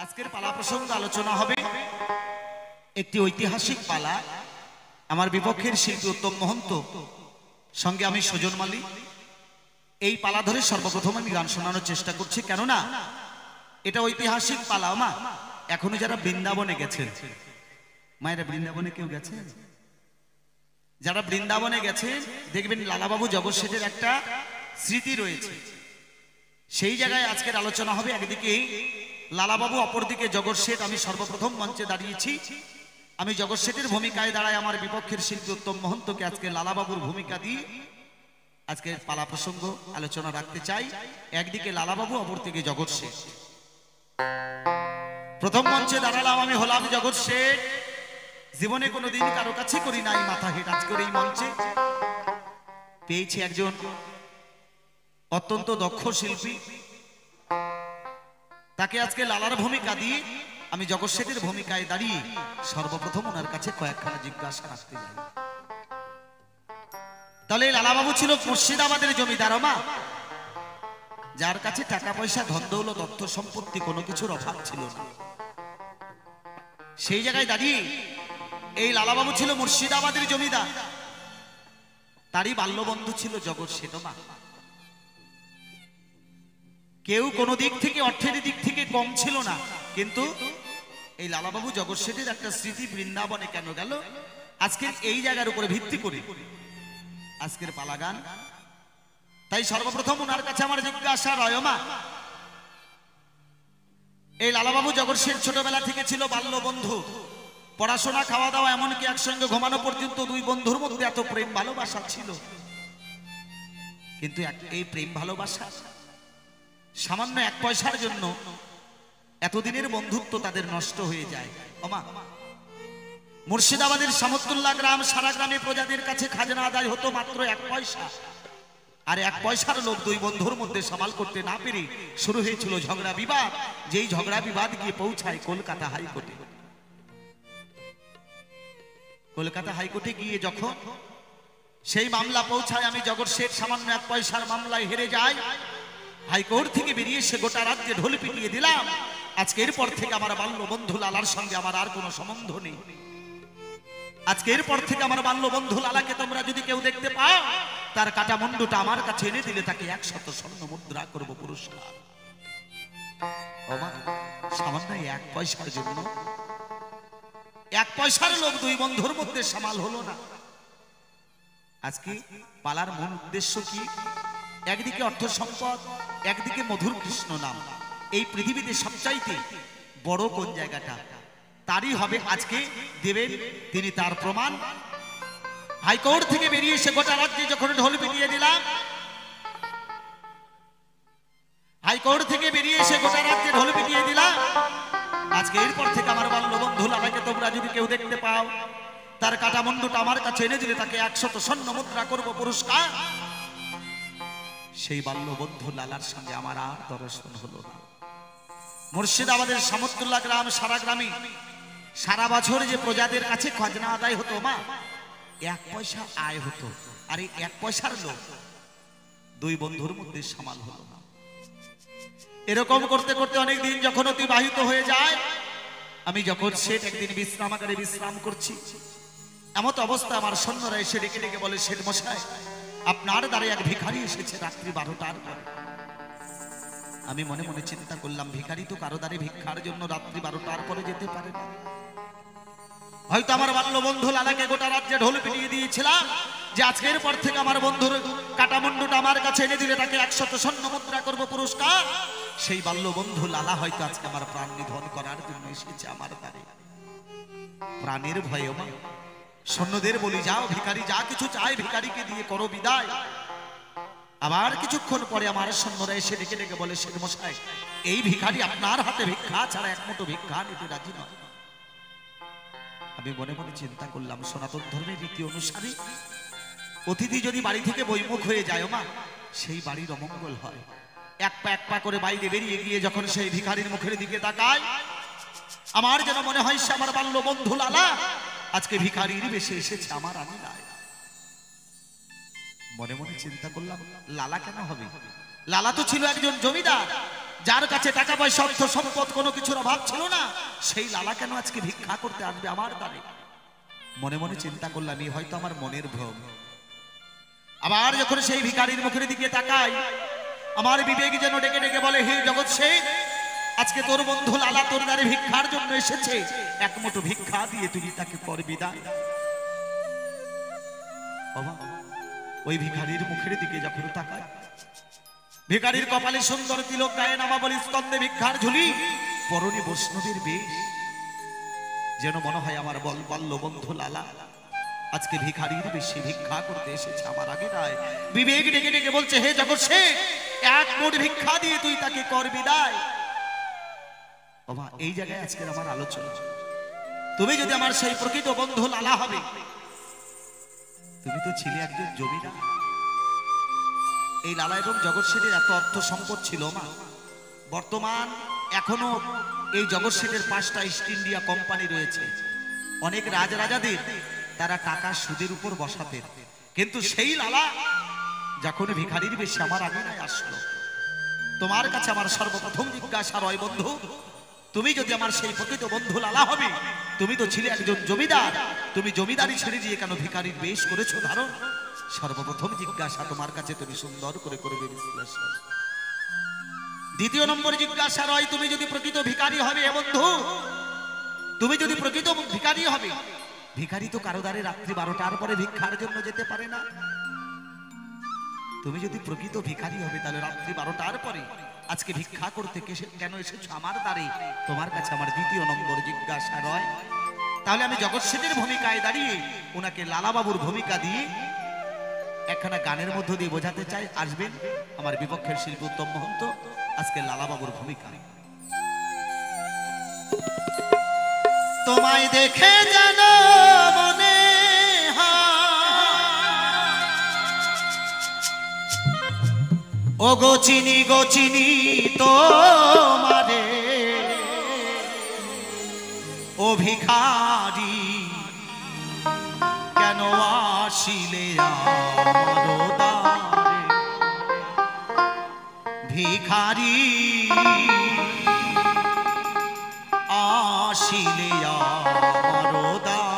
আজকের পালা প্রসঙ্গ আলোচনা হবে একটি ঐতিহাসিক পালা। আমার বিপক্ষের শিল্পী উত্তম মহন্ত, সঙ্গে আমি সুজন মালিক। এই পালা ধরে সর্বপ্রথম আমি গান শোনানোর চেষ্টা করছি, কেননা এটা ঐতিহাসিক পালা। মা এখনো যারা বৃন্দাবনে গেছেন, মায়েরা বৃন্দাবনে কেউ গেছে? যারা বৃন্দাবনে গেছেন দেখবেন লালাবাবু জগৎ শেঠের একটা স্মৃতি রয়েছে। সেই জায়গায় আজকের আলোচনা হবে। একদিকে লালাবাবু, অপরদিকে জগৎ শেঠ। আমি সর্বপ্রথম মঞ্চে দাঁড়িয়েছি। আমি জগৎ শেঠের ভূমিকায় দাঁড়ায় আমার বিপক্ষের শিল্পী উত্তম মহন্তকে আজকে লালাবাবুর ভূমিকা দিয়ে আজকের পালা প্রসঙ্গ আলোচনা রাখতে চাই। একদিকে লালাবাবু, অপরদিকে জগৎ শেঠ। প্রথম মঞ্চে দাঁড়ালাম আমি, হলাম জগৎ শেঠ। জীবনে কোনোদিন কারো কাছে করি নাই মাথা হেট। আজকের এই মঞ্চে পেয়েছি একজন অত্যন্ত দক্ষ শিল্পী। তাকে আজকে লালার ভূমিকা দিয়ে আমি জগৎ শেঠের ভূমিকায় দাঁড়িয়ে সর্বপ্রথম ওনার কাছে কয়েকখানা জিজ্ঞাসা রাখতে যাই। তাহলে লালাবাবু ছিল মুর্শিদাবাদের জমিদার, মা, যার কাছে টাকা পয়সা, ধন দৌলত, অর্থ সম্পত্তি কোনো কিছুর অভাব ছিল না। সেই জায়গায় দাঁড়িয়ে এই লালাবাবু ছিল মুর্শিদাবাদের জমিদার। তারই বাল্যবন্ধু ছিল জগৎ শেঠ। মা, কেউ কোনো দিক থেকে, অর্থের দিক থেকে কম ছিল না। কিন্তু এই লালাবাবু জগৎ শেঠের একটা স্মৃতি বৃন্দাবনে কেন গেল, আজকের এই জায়গার উপরে ভিত্তি করে আজকের পালাগান। তাই সর্বপ্রথম ওনার কাছে আমার জিজ্ঞাসা রয়, মা, এই লালাবাবু জগৎ শেঠ ছোটবেলা থেকে ছিল বাল্যবন্ধু। পড়াশোনা, খাওয়া দাওয়া, এমনকি একসঙ্গে ঘুমানো পর্যন্ত দুই বন্ধুর মধ্যে এত প্রেম ভালোবাসা ছিল। কিন্তু এই প্রেম ভালোবাসা সামান্য এক পয়সার জন্য এতদিনের বন্ধুত্ব তাদের নষ্ট হয়ে যায়। ওমা, মুর্শিদাবাদের সামতুল্লাহ গ্রাম, সারা গ্রামে প্রজাদের কাছে খাজনা আদায় হতো মাত্র এক পয়সা। আর এক পয়সার লোভ দুই বন্ধুর মধ্যে সামাল করতে না পেরে শুরু হয়েছিল ঝগড়া বিবাদ। যেই ঝগড়া বিবাদ গিয়ে পৌঁছায় কলকাতা হাইকোর্টে। কলকাতা হাইকোর্টে গিয়ে যখন সেই মামলা পৌঁছায়, আমি জগৎ শেঠ সামান্য এক পয়সার মামলায় হেরে যাই। হাইকোর্ট থেকে বেরিয়ে সে গোটা রাজ্যে ঢোল পিটিয়ে দিলাম, আজকে এরপর থেকে আমার বাল্য বন্ধু লালার সঙ্গে আমার আর কোনো সম্বন্ধ নেই। আজকে এরপর থেকে আমার বাল্য বন্ধু লালাকে তোমরা যদি কেউ দেখতে পাও, তার কাটা মুন্ডুটা আমার কাছে এনে দিলে তাকে 100 স্বর্ণ মুদ্রা করব পুরস্কার। সামান্য এক পয়সার জন্য, এক পয়সার লোক দুই বন্ধুর মধ্যে সামাল হলো না। আজকে পালার মূল উদ্দেশ্য কি? একদিকে অর্থ সম্পদ, একদিকে মধুর কৃষ্ণ নাম। এই পৃথিবীতে সবচাইতে বড় কোন জায়গাটা, তারই হবে আজকে দেবেন তিনি তার প্রমাণ। হাইকোর্ট থেকে বেরিয়ে এসে গোটা রাজ্যে যখন ঢোল পিটিয়ে দিলাম, হাইকোর্ট থেকে বেরিয়ে এসে গোটা রাজ্যে ঢোল পিটিয়ে দিলাম, আজকে এরপর থেকে আমার বাল্য বন্ধু লালাকে তোমরা যদি কেউ দেখতে পাও, তার কাটা মুন্ডুটা আমার কাছে এনে দিলে তাকে 100 স্বর্ণ মুদ্রা করব পুরস্কার। সেই বাল্য বন্ধু লালার সঙ্গে আমার আর দর্শন হলো না। মুর্শিদাবাদের সামতুল্লাহ গ্রাম, সারা গ্রামে সারা বছর যে প্রজাদের কাছে খাজনা আদায় হতো, মা, এক পয়সা আয় হতো। আর এই এক পয়সার লোক দুই বন্ধুর মধ্যে সামাল হলো না। এরকম করতে করতে অনেক দিন যখন অতিবাহিত হয়ে যায়, আমি যখন শেঠ একদিন বিশ্রামাগারে বিশ্রাম করছি, এমত অবস্থা আমার সৈন্যরা এসে ডেকে ডেকে বলে, শেঠ মশাই, আপনার দ্বারে এক ভিখারি এসেছে রাত্রি 12টার পরে। আমি মনে মনে চিন্তা করলাম, ভিখারি তো কারো দ্বারে ভিক্ষার জন্য রাত্রি 12টার পরে যেতে পারে না। হয়তো আমার বাল্য বন্ধু লালাকে গোটা রাজ্যে ঢোল পিটিয়ে দিয়েছিলাম যে আজকের পর থেকে আমার বন্ধুর কাটা মুন্ডুটা আমার কাছে এনে দিলে তাকে 100 স্বর্ণ মুদ্রা করব পুরস্কার। সেই বাল্য বন্ধু লালা হয়তো আজকে আমার প্রাণ নিধন করার জন্য এসেছে আমার দ্বারে। প্রাণের ভয়ে মা সৈন্যদের বলি, যাও ভিখারি যা কিছু চায় ভিখারিকে দিয়ে করো বিদায়। আবার কিছুক্ষণ পরে আমার সৈন্যরা এসে ডেকে ডেকে বলে, শেঠ মশাই, এই ভিখারি আপনার হাতে ভিক্ষা ছাড়া এক মুঠো ভিক্ষা নিতে রাজি নয়। আমি মনে মনে চিন্তা করলাম, সনাতন ধর্মের রীতি অনুসারে অতিথি যদি বাড়ি থেকে বৈমুখ হয়ে যায়, মা, সেই বাড়ির অমঙ্গল হয়। এক পা করে বাইরে বেরিয়ে গিয়ে যখন সেই ভিখারির মুখের দিকে তাকায়, আমার যেন মনে হয় সে আমার বাল্য বন্ধু লালা আজকে ভিখারির বেশে এসেছে আমার আমি নাই। মনে মনে চিন্তা করলাম, লালা কেন হবে? লালা তো ছিল একজন জমিদার, যার কাছে টাকা পয়সা অর্থ সম্পদ কোনো কিছুর অভাব ছিল না, সেই লালা কেন আজকে ভিক্ষা করতে আসবে আমার দ্বারে? মনে মনে চিন্তা করলাম এই হয়তো আমার মনের ভ্রম। আবার যখন সেই ভিখারির মুখের দিকে তাকাই, আমার বিবেক যেন ডেকে ডেকে বলে, হে জগৎ শেঠ, আজকে তোর বন্ধু লালা তোর দ্বারে ভিক্ষার জন্য এসেছে, এক মুঠো ভিক্ষা দিয়ে তুমি তাকে কর বিদায়। বাবা ওই ভিখারির মুখের দিকে যখন তাকাই, ভিখারির কপালে সুন্দর তিলক, গায়ে নামাবলী, স্কন্ধে ভিক্ষার ঝুলি, পরনে বৈষ্ণবের বেশ, যেন মনে হয় আমার বল্ল বন্ধু লালা আজকে ভিখারির বেশি ভিক্ষা করতে এসেছে আমার আগে নাই। বিবেক ডেকে ডেকে বলছে, হে জগৎ শেঠ, এক মুঠ ভিক্ষা দিয়ে তুই তাকে কর বিদায়। বাবা এই জায়গায় আজকের আমার আলোচনা। তুমি যদি আমার সেই প্রকৃত বন্ধু লালা হবে, তুমি তো ছিলে একজন জমিদার। এই লালা এবং জগৎ শেঠের এত অর্থ সম্পদ ছিল মা, বর্তমান এখনো এই জগৎ শেঠের 5টা ইস্ট ইন্ডিয়া কোম্পানি রয়েছে। অনেক রাজরাজাদের তারা টাকা সুদের উপর বসাতেন, কিন্তু সেই লালা যখন ভিখারির বেশি আমার আগে আসলো, তোমার কাছে আমার সর্বপ্রথম জিজ্ঞাসা রয় বন্ধু, তুমি যদি আমার সেই প্রকৃত বন্ধু লালা হবে, তুমি তো ছিলে একজন জমিদার, তুমি জমিদারি ছেড়ে দিয়ে কেন ভিখারির বেশ করেছো ধারণ? সর্বপ্রথম জিজ্ঞাসা তোমার কাছে, তুমি সুন্দর করে করবে বিশ্লেষণ। দ্বিতীয় নম্বর জিজ্ঞাসা রয়, তুমি যদি প্রকৃত ভিখারি হবে বন্ধু, তুমি যদি প্রকৃত ভিখারি হবে, ভিখারি তো কারো দ্বারে রাত্রি 12টার পরে ভিক্ষার জন্য যেতে পারে না। তুমি যদি প্রকৃত ভিখারি হবে, তাহলে রাত্রি 12টার পরে আজকে ভিক্ষা করতে কেন এসেছো আমার দ্বারে? তোমার কাছে আমার দ্বিতীয় নম্বর জিজ্ঞাসা রয়। তাহলে আমি জগৎ শেঠের ভূমিকায় দাঁড়িয়ে ওনাকে লালাবাবুর ভূমিকা দিয়ে একখানা গানের মধ্য দিয়ে বোঝাতে চাই। আসবেন আমার বিপক্ষের শিল্পী উত্তম মহন্ত আজকে লালাবাবুর ভূমিকা। তোমায় দেখে যেন মনে ও গো চিনি তোমারে, ও ভিখারি কেন আসিলে আমার দ্বারে? ভিখারি আসিলে আমার দ্বারে।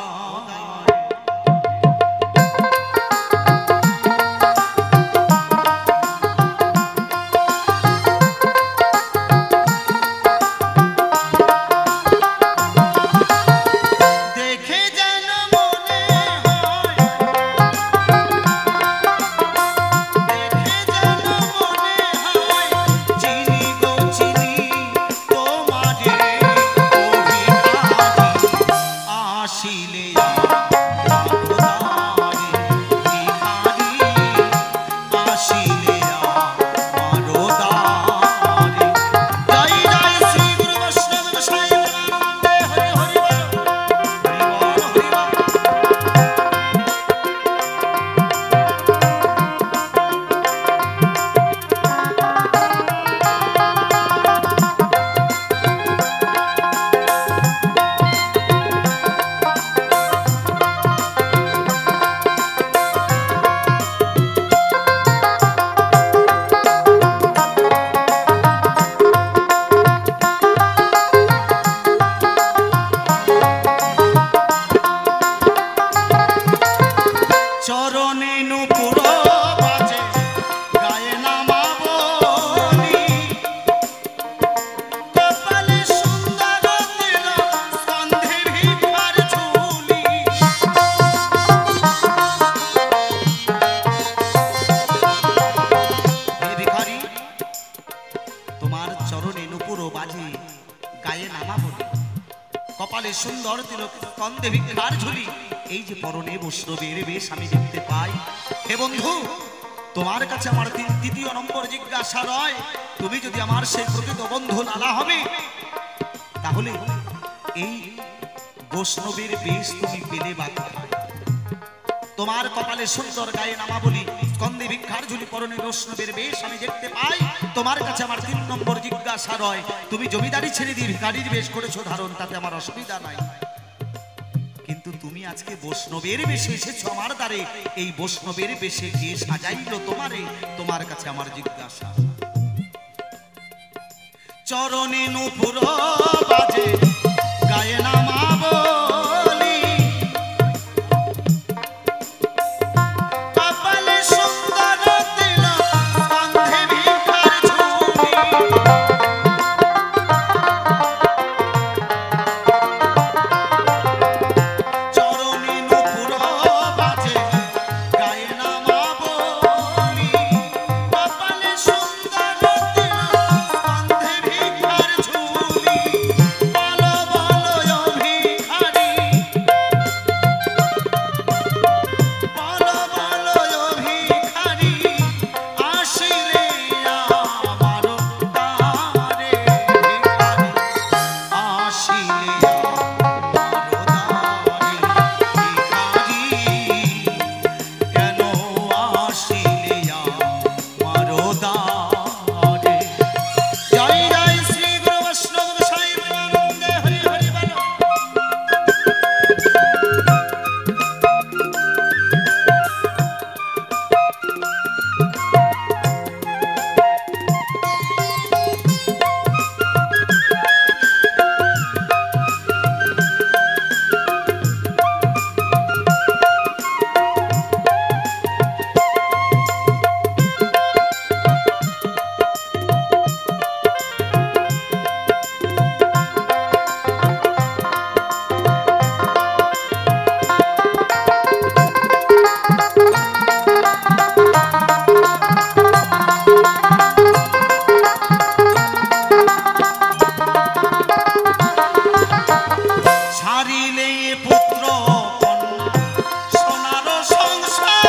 সুন্দর তিলক, স্কন্ধে ভিক্ষার ঝুলি, এই যে পরনে বৈষ্ণবের বেশ আমি দেখতে পাই। হে বন্ধু, তোমার কাছে আমার তৃতীয় নম্বর জিজ্ঞাসা রয়, তুমি যদি আমার সেই প্রকৃত বন্ধু লালা হবে, তাহলে এই বৈষ্ণবের বেশ তুমি পেলে বাধা। তোমার কপালে সুন্দর, গায়ে নামাবলী, স্কন্ধে ভিক্ষার ঝুলি, পরনে বৈষ্ণবের বেশ আমি দেখতে পাই। তোমার কাছে আমার 3 নম্বর জিজ্ঞাসা রয়, তুমি জমিদারি ছেড়ে দিয়ে ভিখারির বেশ করেছো ধারণ, তাতে আমার অসুবিধা নাই, কিন্তু তুমি আজকে বৈষ্ণবের বেশে এসেছো আমার দ্বারে, এই বৈষ্ণবের বেশে কে সাজাইলো তোমারে? তোমার কাছে আমার জিজ্ঞাসা। চরণে নূপুর বাজে গায়ে নামাবলি কপালে সুন্দর তিলক স্কন্ধে ভিক্ষার ঝুলি চরণে নূপুর বাজে গায়ে নামাবলি কপালে সুন্দর তিলক স্কন্ধে ভিক্ষার ঝুলি বলো বলো ভিখারি বলো বলো ভিখারি আসিলে আমার দ্বারে ভিখারি আসিলে আমার দ্বারে ভিখারি কেন আসিলে আমার দ্বারে জয় জয় শ্রী গুরু বৈষ্ণব সাই প্রেমানন্দে হরি হরি বলো ছাড়িলে পুত্র কন্যা সোনার সংসার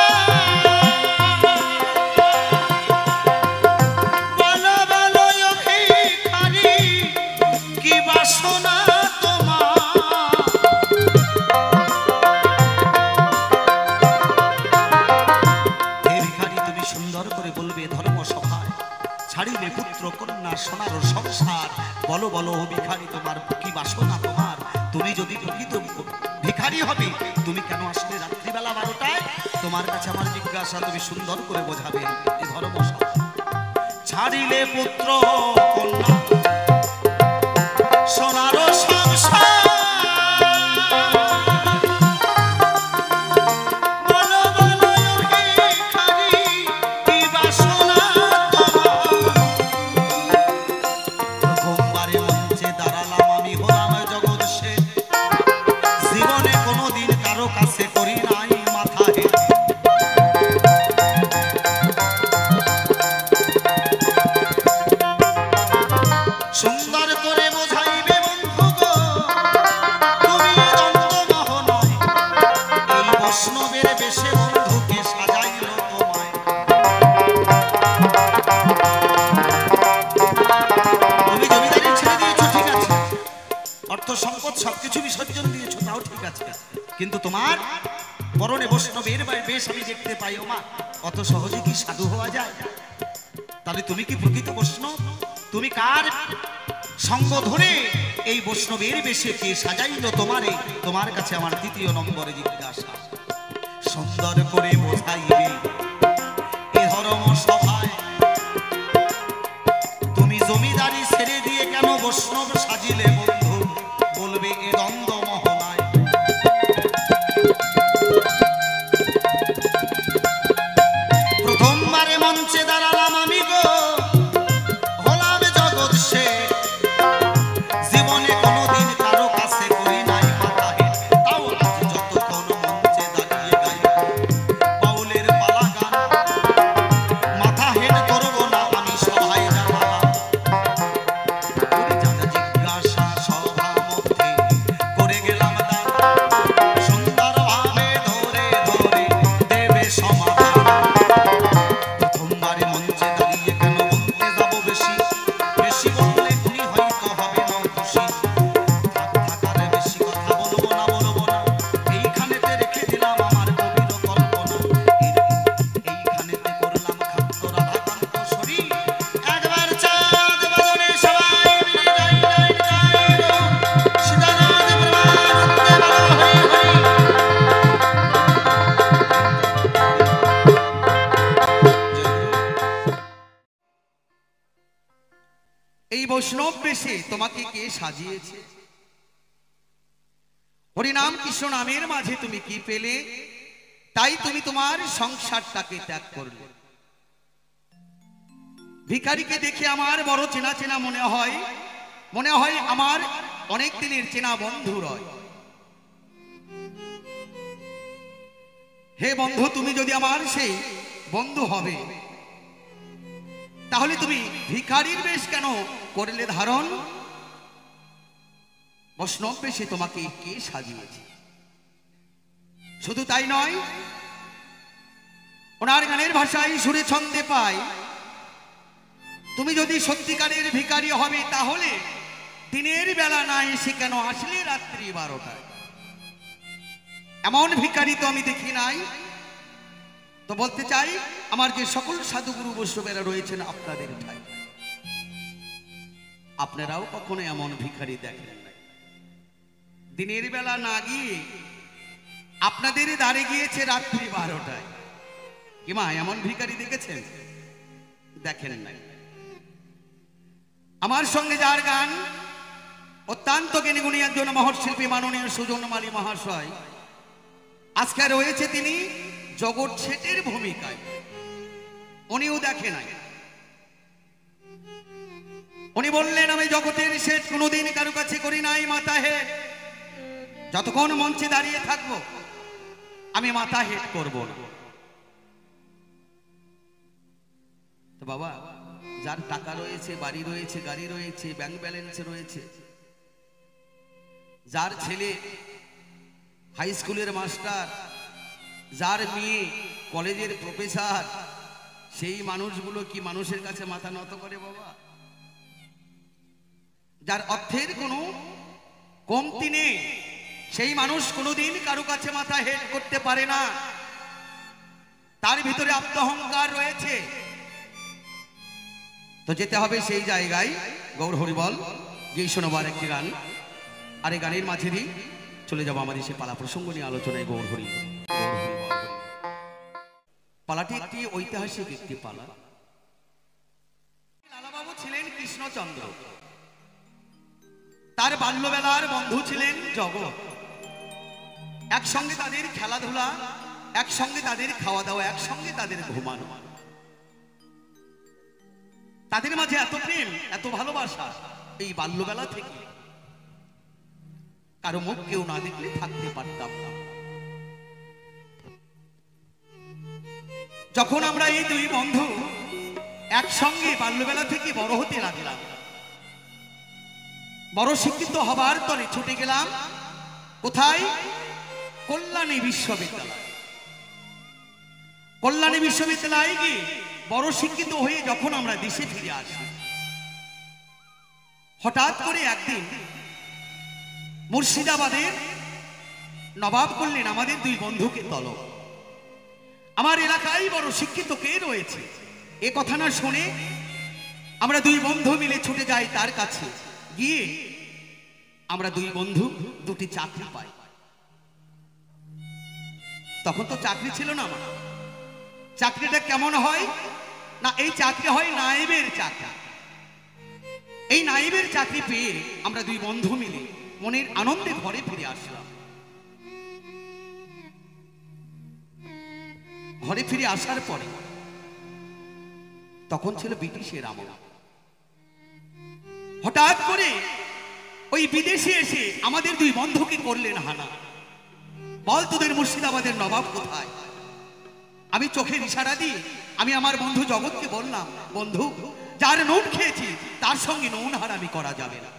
বলো বলো ভিখারি কি বাসনা তোমার হে ভিখারি তুমি সুন্দর করে বলবে ধর্ম সভায় ছাড়িলে পুত্র কন্যা সোনার সংসার বলো বলো ভিখারি তোমার কি বাসনা তোমার তুমি যদি প্রকৃত ভিখারি হবে তুমি কেন আসলে রাত্রিবেলা 12টায় তোমার কাছে আমার জিজ্ঞাসা তুমি সুন্দর করে বোঝাবে এ ধর্ম সভা ছাড়িলে পুত্র কন্যা সোনার সংসার বলো বলো ভিখারি কি বাসনা তোমার প্রথমবারে মঞ্চে দাঁড়ালাম আমি হলাম জগৎ শেঠ জীবনে কোনোদিন কারো কাছে করি নাই মাথা হেঁটে সুন্দর করে বোঝাইবে বন্ধু গো তুমি দ্বন্দ্বমোহ নয় এই বৈষ্ণবের বেশে বন্ধুকে সাজাইল তোমায় তুমি জমিদারি ছেড়ে দিয়েছো ঠিক আছে অর্থ সম্পদ সবকিছু বিসর্জন দিয়েছো তাও ঠিক আছে কিন্তু তোমার পরনে বৈষ্ণবের বেশ আমি দেখতে পাই ও মা অত সহজে কি সাধু হওয়া যায় তাহলে তুমি কি প্রকৃত বৈষ্ণব তুমি কার সঙ্গ ধরে এই বৈষ্ণবের বেশে কে সাজাইল তোমারে তোমার কাছে আমার দ্বিতীয় নম্বরে জিজ্ঞাসা সুন্দর করে বোঝাইবে এ ধর্ম সভায় তুমি জমিদারি ছেড়ে দিয়ে কেন বৈষ্ণব সাজিলে বন্ধু বলবে এ দ্বন্দ্ব মহলায় প্রথমবারে মঞ্চে দাঁড়ালাম আমি গো হলাম জগৎ শেঠ জীবনে কোনোদিন কারো কাছে করি নাই মাথা হেঁটে তাও আজ যতক্ষণ মঞ্চে দাঁড়িয়ে গাই বাউলের পালা বৈষ্ণব বেশে তোমাকে কে সাজিয়েছে? হরিনাম কৃষ্ণ নামের মাঝে তুমি কি পেলে, তাই তুমি তোমার সংসারটাকে ত্যাগ করলে। ভিখারিকে দেখে আমার বড় চেনা চেনা মনে হয় আমার অনেক দিনের চেনা বন্ধু রয়। হে বন্ধু, তুমি যদি আমার সেই বন্ধু হবে, তাহলে তুমি ভিখারির বেশ কেন করলে ধারণ? বৈষ্ণব বেশে তোমাকে কে সাজিয়েছে? শুধু তাই নয়, ওনার গানের ভাষায় সুরে ছন্দে পাই, তুমি যদি সত্যিকারের ভিখারি হবে, তাহলে দিনের বেলা না এসে কেন আসলে রাত্রি 12টায়? এমন ভিখারি তো আমি দেখি নাই। তো বলতে চাই, আমার যে সকল সাধুগুরু বৈষ্ণবেরা রয়েছেন আপনাদের ঠাই, আপনারাও কখনো এমন ভিখারি দেখেন নাই। দিনের বেলা না গিয়ে আপনাদের দ্বারে গিয়েছে রাত্রি 12টায়। কি মা, এমন ভিখারি দেখেছেন? দেখেন নাই। আমার সঙ্গে যার গান অত্যন্ত জ্ঞানীগুণী একজন মহৎশিল্পী মাননীয় সুজন মালী মহাশয়, আজকে রয়েছে তিনি জগৎ শেঠের ভূমিকায়। উনিও দেখে নাই। উনি বললেন, আমি জগতের শেঠ কোনোদিন কারো কাছে করি নাই মাথা হেট। যতক্ষণ মঞ্চে দাঁড়িয়ে থাকবো আমি মাথা হেট করব না। তো বাবা, যার টাকা রয়েছে, বাড়ি রয়েছে, গাড়ি রয়েছে, ব্যাংক ব্যালেন্স রয়েছে, যার ছেলে হাই স্কুলের মাস্টার, যার মেয়ে কলেজের প্রফেসর, সেই মানুষগুলো কি মানুষের কাছে মাথা নত করে বাবা? যার অর্থের কোনো কমতি নেই, সেই মানুষ কোনোদিন কারো কাছে মাথা হেট করতে পারে না। তার ভিতরে আত্মহংকার রয়েছে। তো যেতে হবে সেই জায়গায়। গৌর হরিবল গিয়ে শোনাবার একটি গান, আর এই গানের মাঝেরই চলে যাবো আমাদের সে পালা প্রসঙ্গ নিয়ে আলোচনায়। গৌর হরি, পালাটি একটি ঐতিহাসিক একটি পালা। লালাবাবু ছিলেন কৃষ্ণচন্দ্র, তার বাল্যবেলার বন্ধু ছিলেন জগৎ। একসঙ্গে তাদের খেলাধুলা, একসঙ্গে তাদের খাওয়া দাওয়া, একসঙ্গে তাদের ঘুমানো, তাদের মাঝে এত প্রেম, এত ভালোবাসা। এই বাল্যবেলা থেকে কারো মুখ কেউ না দেখলে থাকতে পারতাম না। যখন আমরা এই দুই বন্ধু একসঙ্গে বাল্যবেলা থেকে বড় হতে লাগলাম, বড় শিক্ষিত হবার তরে ছুটে গেলাম কোথায়? কল্যাণী বিশ্ববিদ্যালয়। কল্যাণী বিশ্ববিদ্যালয়ে গিয়ে বড় শিক্ষিত হয়ে যখন আমরা দেশে ফিরে আসি, হঠাৎ করে একদিন মুর্শিদাবাদের নবাব করলেন আমাদের দুই বন্ধুকে তলব। আমার এলাকায় বড় শিক্ষিত কে রয়েছে এ কথা না শুনে আমরা দুই বন্ধু মিলে ছুটে যাই তার কাছে। গিয়ে আমরা দুই বন্ধু দুটি চাকরি পাই। তখন তো চাকরি ছিল না আমার। চাকরিটা কেমন হয় না, এই চাকরি হয় নায়েবের চাকরি। এই নায়েবের চাকরি পেয়ে আমরা দুই বন্ধু মিলে মনের আনন্দে ঘরে ফিরে আসলাম। ঘরে ফিরে আসার পরে তখন ছিল ব্রিটিশের আমল। হঠাৎ করে ওই বিদেশে এসে আমাদের দুই বন্ধুকে করলেন হানা। বল, তোদের মুর্শিদাবাদের নবাব কোথায়? আমি চোখের ইশারা দিয়ে আমি আমার বন্ধু জগৎকে বললাম, বন্ধু, যার নুন খেয়েছি তার সঙ্গে নুন হারামি করা যাবে না।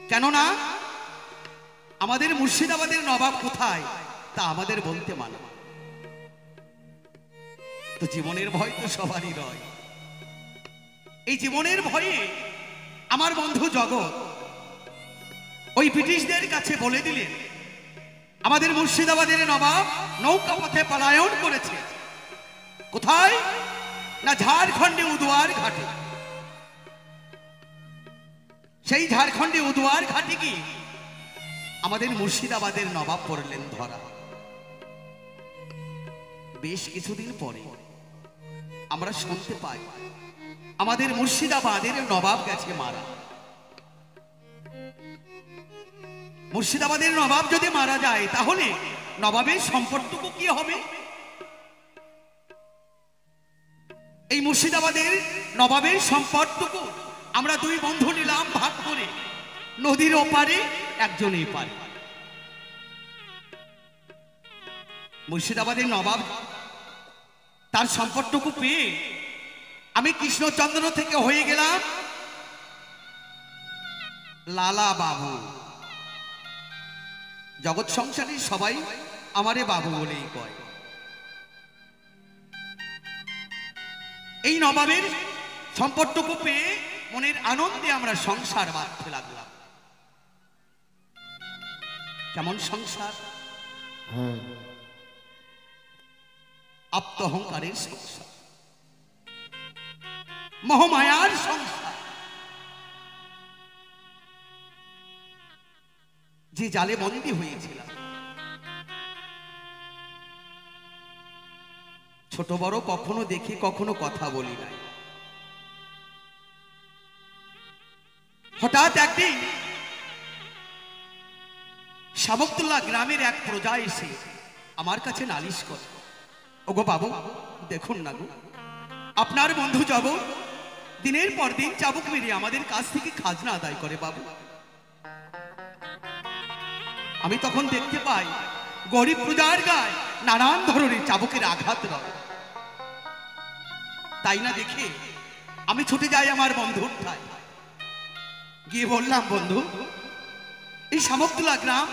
কেননা আমাদের মুর্শিদাবাদের নবাব কোথায় তা আমাদের বলতে মানা। তো জীবনের ভয় তো সবারই রয়। এই জীবনের ভয়ে আমার বন্ধু জগৎ ওই ব্রিটিশদের কাছে বলে দিলেন, আমাদের মুর্শিদাবাদের নবাব নৌকা পথে পলায়ন করেছে। কোথায় না ঝাড়খণ্ডে উদুয়ার ঘাটে। সেই ঝাড়খণ্ডে উদুয়ার ঘাটে কি আমাদের মুর্শিদাবাদের নবাব পড়লেন ধরা। বেশ কিছুদিন পরে আমরা শুনতে পাই আমাদের মুর্শিদাবাদের নবাব গেছে মারা। মুর্শিদাবাদের নবাব যদি মারা যায় তাহলে নবাবের সম্পদটুকু কি হবে? এই মুর্শিদাবাদের নবাবের সম্পদটুকু আমরা দুই বন্ধু নিলাম ভাগ করে, নদীর ওপারে একজন এপারে। মুর্শিদাবাদের নবাব তার সম্পদটুকু পেয়ে আমি কৃষ্ণচন্দ্র থেকে হয়ে গেলাম লালা বাবু। জগৎ সংসারে সবাই আমারে বাবু বলেই কয়। এই নবাবের সম্পদটুকু পেয়ে মনের আনন্দে আমরা সংসার বাঁধতে লাগলাম। কেমন সংসার? আত্মহংকারের সংসার, মোহমায়ার সংসার। যে জালে বন্দী হয়েছিলাম, ছোট বড় কখনো দেখি কখনো কথা বলি নাই। হঠাৎ একদিন শামুকতুল্লাহ গ্রামের এক প্রজা এসে আমার কাছে নালিশ করে, ওগো বাবু দেখুন না গো, আপনার বন্ধু জগৎ দিনের পর দিন চাবুক মেরে আমাদের কাছ থেকে খাজনা আদায় করে বাবু। আমি তখন দেখতে পাই গরিব প্রজার গায়ে নানান ধরনের চাবুকের আঘাত রয়। তাই না দেখে আমি ছুটে যাই আমার বন্ধুর ঠায়, গিয়ে বললাম, বন্ধু এই শামুকতুল্লাহ গ্রাম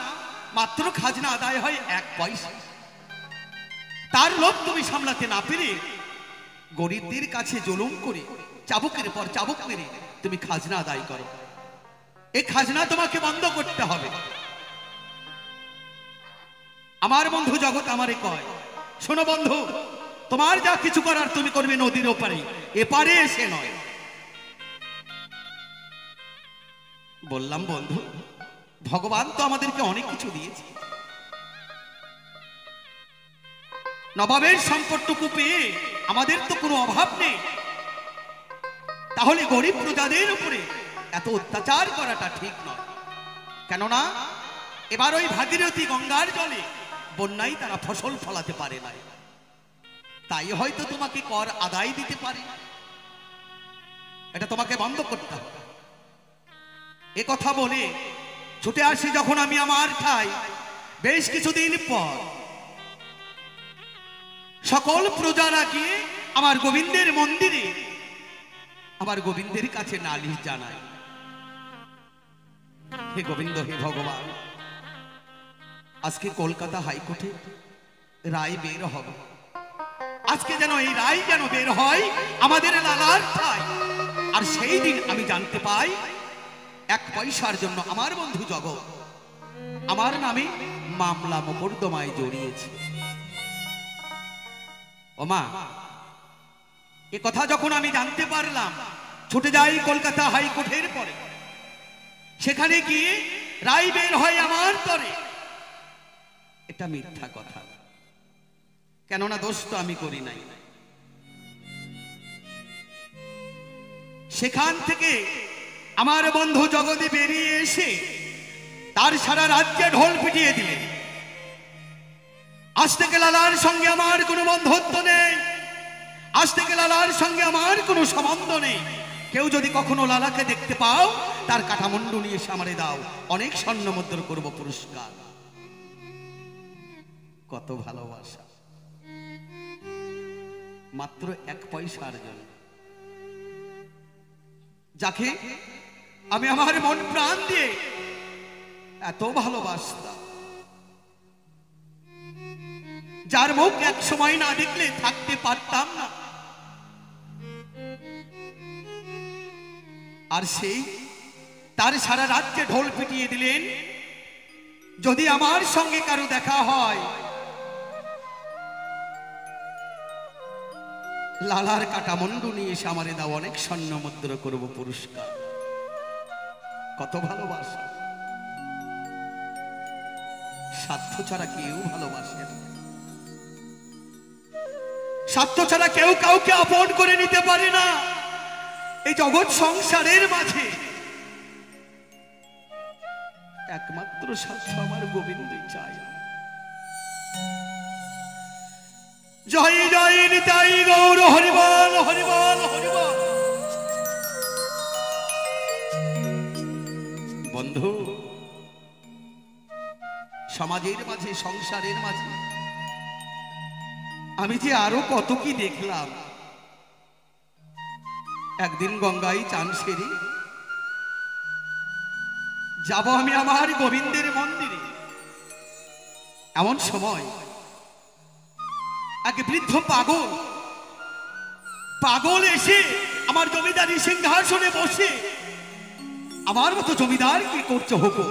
মাত্র খাজনা আদায় হয় 1 পয়সা, তার লোভ তুমি সামলাতে না পেরে গরিবদের কাছে জুলুম করে চাবুকের পর চাবুক মেরে তুমি খাজনা আদায় করো। এই খাজনা তোমাকে বন্ধ করতে হবে। আমার বন্ধু জগৎ আমারে কয়, শোনো বন্ধু, তোমার যা কিছু করার তুমি করবে নদীর ওপারে, এপারে এসে নয়। বললাম, বন্ধু ভগবান তো আমাদেরকে অনেক কিছু দিয়েছে, নবাবের সম্পদটুকু পেয়ে আমাদের তো কোনো অভাব নেই, তাহলে গরিব প্রজাদের উপরে এত অত্যাচার করাটা ঠিক নয়। কেননা এবার ওই ভাগীরথী গঙ্গার জলে বন্যায় তারা ফসল ফলাতে পারে না, তাই হয়তো তোমাকে কর আদায় দিতে পারে, এটা তোমাকে বন্ধ করতে হবে। এ কথা বলে ছুটে আসি যখন আমি আমার ঠাই, বেশ কিছুদিন পর সকল প্রজারা গিয়ে আমার গোবিন্দের মন্দিরে আমার গোবিন্দের কাছে নালিশ জানায়, হে গোবিন্দ, হে ভগবান, আজকে কলকাতা হাইকোর্টে রায় বের হবে, আজকে যেন এই রায় যেন বের হয় আমাদের লালার ঠাই। আর সেই দিন আমি জানতে পাই 1 পয়সার জন্য আমার বন্ধু জগৎ আমার নামে মামলা মোকদ্দমায় জড়িয়েছে। ওমা, এ কথা যখন আমি জানতে পারলাম, ছুটে যাই কলকাতা হাইকোর্টের পরে, সেখানে গিয়ে রায় বের হয় আমার তরে। এটা মিথ্যা কথা, কেননা দোষ তো আমি করি নাই। সেখান থেকে আমার বন্ধু জগতে বেরিয়ে এসে তার সারা রাজ্যে ঢোল পিটিয়ে দিলেন। আজ থেকে লালার সঙ্গে আমার কোনো বন্ধুত্ব নেই, আজ থেকে লালার সঙ্গে আমার কোনো সম্বন্ধ নেই। কেউ যদি কখনো লালাকে দেখতে পাও, তার কাঠামুন্ডু নিয়ে এসে আমারে দাও, অনেক স্বর্ণ মুদ্রা করব পুরস্কার। কত ভালোবাসা, মাত্র 1 পয়সার জন্য, যাকে আমি আমার মন প্রাণ দিয়ে এত ভালোবাসতাম, যার মুখ এক সময় না দেখলে থাকতে পারতাম না, আর সেই তার সারা রাজ্যে ঢোল পিটিয়ে দিলেন। যদি আমার সঙ্গে কারো দেখা হয়, লালার কাটামুন্ডু নিয়ে এসে আমারে দাও, অনেক স্বর্ণ মুদ্রা করব পুরস্কার। কত ভালোবাসা, স্বার্থ ছাড়া কেউ ভালোবাসে না, স্বার্থ ছাড়া কেউ কাউকে আপন করে নিতে পারে না। এই জগৎ সংসারের মাঝে একমাত্র সাথে আমার গোবিন্দই চাই। জয় জয় নিতাই গৌর হরিবল হরিবল হরিবল। বন্ধু, সমাজের মাঝে সংসারের মাঝে আমি যে আরো কত কি দেখলাম। একদিন গঙ্গায় চান সেরে যাব আমি আমার গোবিন্দের মন্দিরে। এমন সময় এক বৃদ্ধ পাগল এসে আমার জমিদারি সিংহাসনে বসে আমার মতো জমিদার কি করছে হুকুম।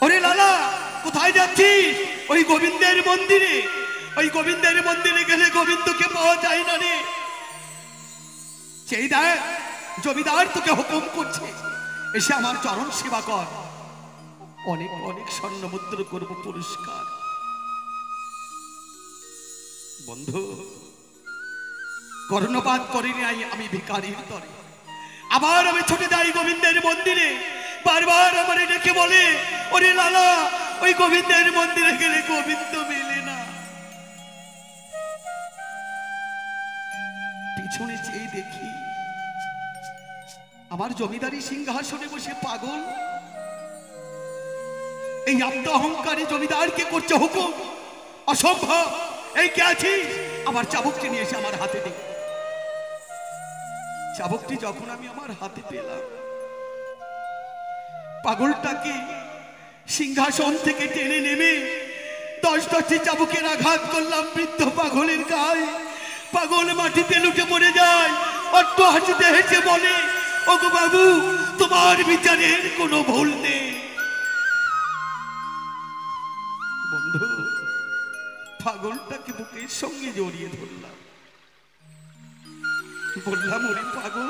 ওরে লালা, কোথায় যাচ্ছিস? ওই গোবিন্দের মন্দিরে। ওই গোবিন্দের মন্দিরে গেলে গোবিন্দকে পাওয়া যায় না রে। সেই দেখ, জমিদার তোকে হুকুম করছে, এসে আমার চরণ সেবা কর, অনেক অনেক স্বর্ণ মুদ্রা করব পুরস্কার। বন্ধু, কর্ণপাত করি নাই আমি ভিখারির তরে। আবার আমি ছুটে যাই গোবিন্দের মন্দিরে। বারবার আমার ডেকে বলে, ওরে লালা, ওই গোবিন্দের মন্দিরে গেলে গোবিন্দ মেলে না। পিছনে চেয়ে দেখি আমার জমিদারি সিংহাসনে বসে পাগল এই আব্দ অহংকারী জমিদারকে করছে হুকুম। অসম্ভব। এই কে আছিস? আমার চাবুকটি নিয়ে এসে আমার হাতে দে। চাবুকটি যখন আমি আমার হাতে পেলাম, পাগলটাকে সিংহাসন থেকে টেনে নেমে 10-10টি চাবুকের আঘাত করলাম বৃদ্ধ পাগলের গায়ে। পাগল মাটিতে লুটে পড়ে যায়। অট্ট হাসিতে হেসে বলে, ওগো বাবু, তোমার বিচারের কোনো ভুল নেই। বন্ধু, পাগলটাকে বুকের সঙ্গে জড়িয়ে ধরলাম, বললাম, ওরে পাগল,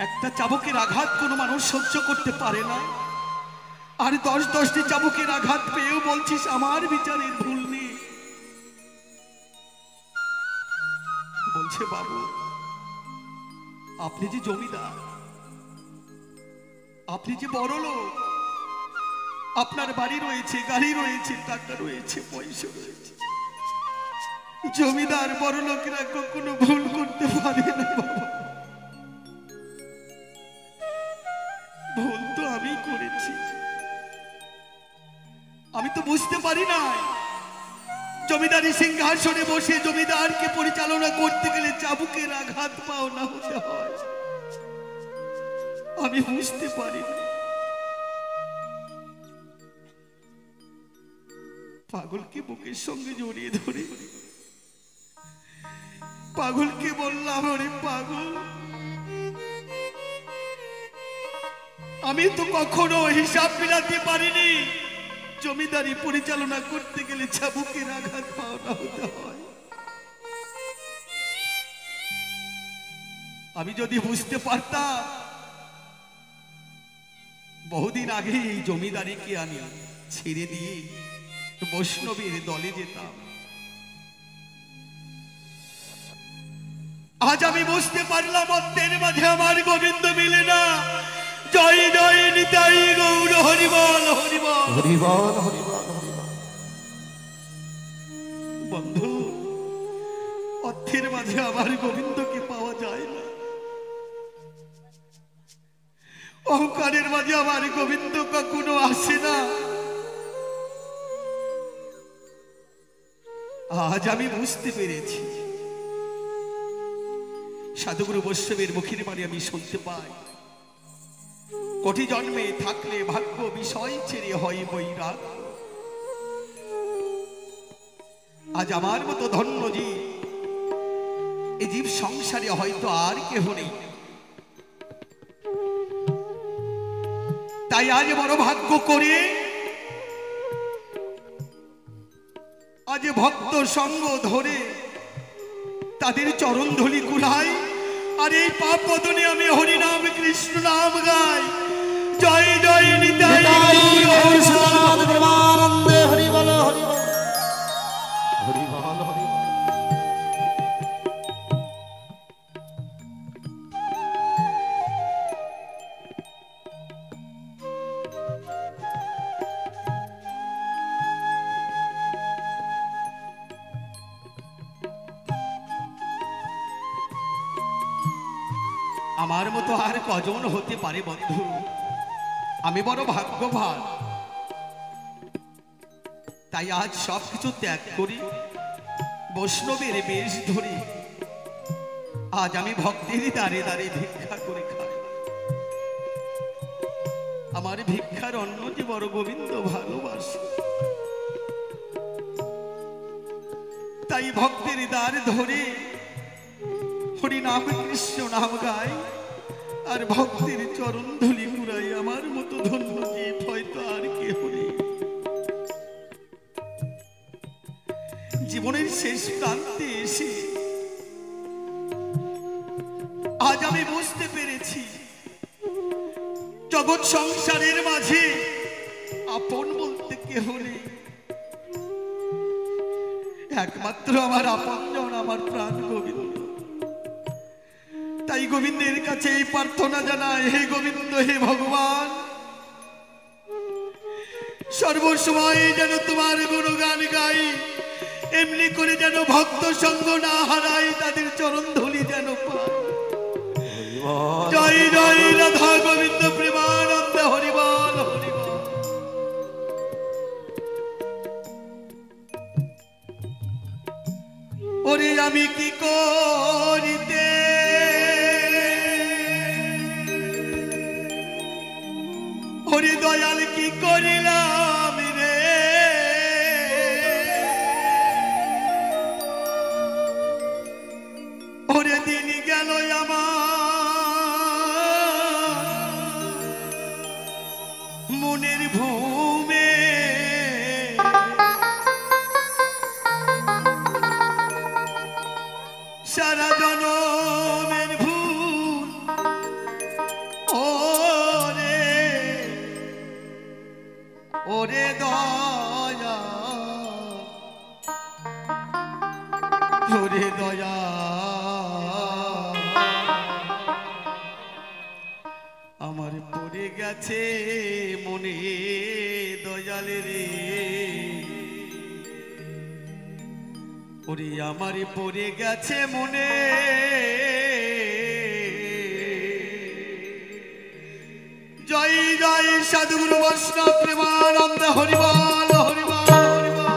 একটা চাবুকের আঘাত কোনো মানুষ সহ্য করতে পারে না, আর 10-10টি চাবুকের আঘাত পেয়েও বলছিস আমার বিচারের ভুল নেই। বলছে, বাবু, আপনি যে জমিদার, আপনি যে বড় লোক, আপনার বাড়ি রয়েছে, গাড়ি রয়েছে, টাকা রয়েছে, পয়সা রয়েছে। জমিদার বড় লোকেরা কখনো ভুল করতে পারে না বাবা। ভুল তো আমি করেছি। আমি তো বুঝতে পারি না জমিদারি সিংহাসনে বসে জমিদারকে পরিচালনা করতে গেলে চাবুকের আঘাত পাও না হতে হয়। আমি বুঝতে পারি না। পাগলকে বুকের সঙ্গে জড়িয়ে ধরে পাগলকে বললাম, ওরে পাগল, আমি তো কখনো হিসাব মিলাতে পারিনি জমিদারি পরিচালনা করতে গেলে চাবুকের আঘাত পাওনা হতে হয়। আমি যদি বুঝতে পারতাম, বহুদিন আগে এই জমিদারিকে আমি ছেড়ে দিয়ে বৈষ্ণবের দলে যেতাম। আজ আমি বুঝতে পারলাম, অর্থের মাঝে আমার গোবিন্দ মিলে না। জয় জয় নিতাই গৌর হরিবল হরিবল হরিবল হরিবল হরিবল। বন্ধু, অর্থের মাঝে আমার গোবিন্দকে পাওয়া যায় না, অহংকারের মাঝে আমার গোবিন্দ কখনো আসে না। আজ আমি বুঝতে পেরেছি, সাধুগুরু বৈষ্ণবের মুখের বাণী আমি শুনতে পাই, কোটি জন্মে থাকলে ভাগ্য বিষয় ছেড়ে হয় বৈরাগ। আজ আমার মতো ধন্য জীব এই জীব সংসারে হয়তো আর কেহ নেই, তাই আজ বড় ভাগ্য করে আজ ভক্ত সঙ্গ ধরে তাদের চরণ ধুলি কুড়াই, আর এই পাপ বদনে আমি হরিনাম কৃষ্ণ নাম গাই। জয় জয় নিতাই হরিবল হরিবল হরিবল হরিবল। আমার মতো আর কজন হতে পারে বন্ধু? আমি বড় ভাগ্যবান। তাই আজ সবকিছু ত্যাগ করি, বৈষ্ণবের বেশ ধরি। আজ আমি ভক্তেরই দ্বারে দ্বারে ভিক্ষা করে খাই। আমার ভিক্ষার অন্নটি বড় গোবিন্দ ভালোবাসে। তাই ভক্তের দ্বার ধরে হরি নাম কৃষ্ণ নাম গাই, আর ভক্তের চরণ ধুলি পুরাই। আমার মতো ধন্য জীব হয়তো আর কেহ নেই। জীবনের শেষ প্রান্তে এসে আজ আমি বুঝতে পেরেছি, জগৎ সংসারের মাঝে আপন বলতে কেহ নেই। একমাত্র আমার আপনজন আমার প্রাণ গোবিন্দ। তাই গোবিন্দের কাছে এই প্রার্থনা জানাই, হে গোবিন্দ, হে ভগবান, সর্বসময় যেন তোমার গুণগান গাই, এমনি করে যেন ভক্ত সঙ্গ না হারাই, তাদের চরণ ধুলি যেন পাই। জয় জয় রাধা গোবিন্দ প্রেমানন্দ, হরিবল হরিবল। ওরে আমি কি করিতে হরি দয়াল কি করিলাম রে, ওরে দিন গেল আমার মনের ভূমে। সারা জনমের ভুল ওরে ওরে দয়া, ওরে দয়া, আমার পড়ে গেছে মনে দয়াল রে, ওরে আমার পড়ে গেছে মনে। জয় জয় সাধুগুরু বৈষ্ণব প্রেমানন্দ, হরিবল হরিবল হরিবল।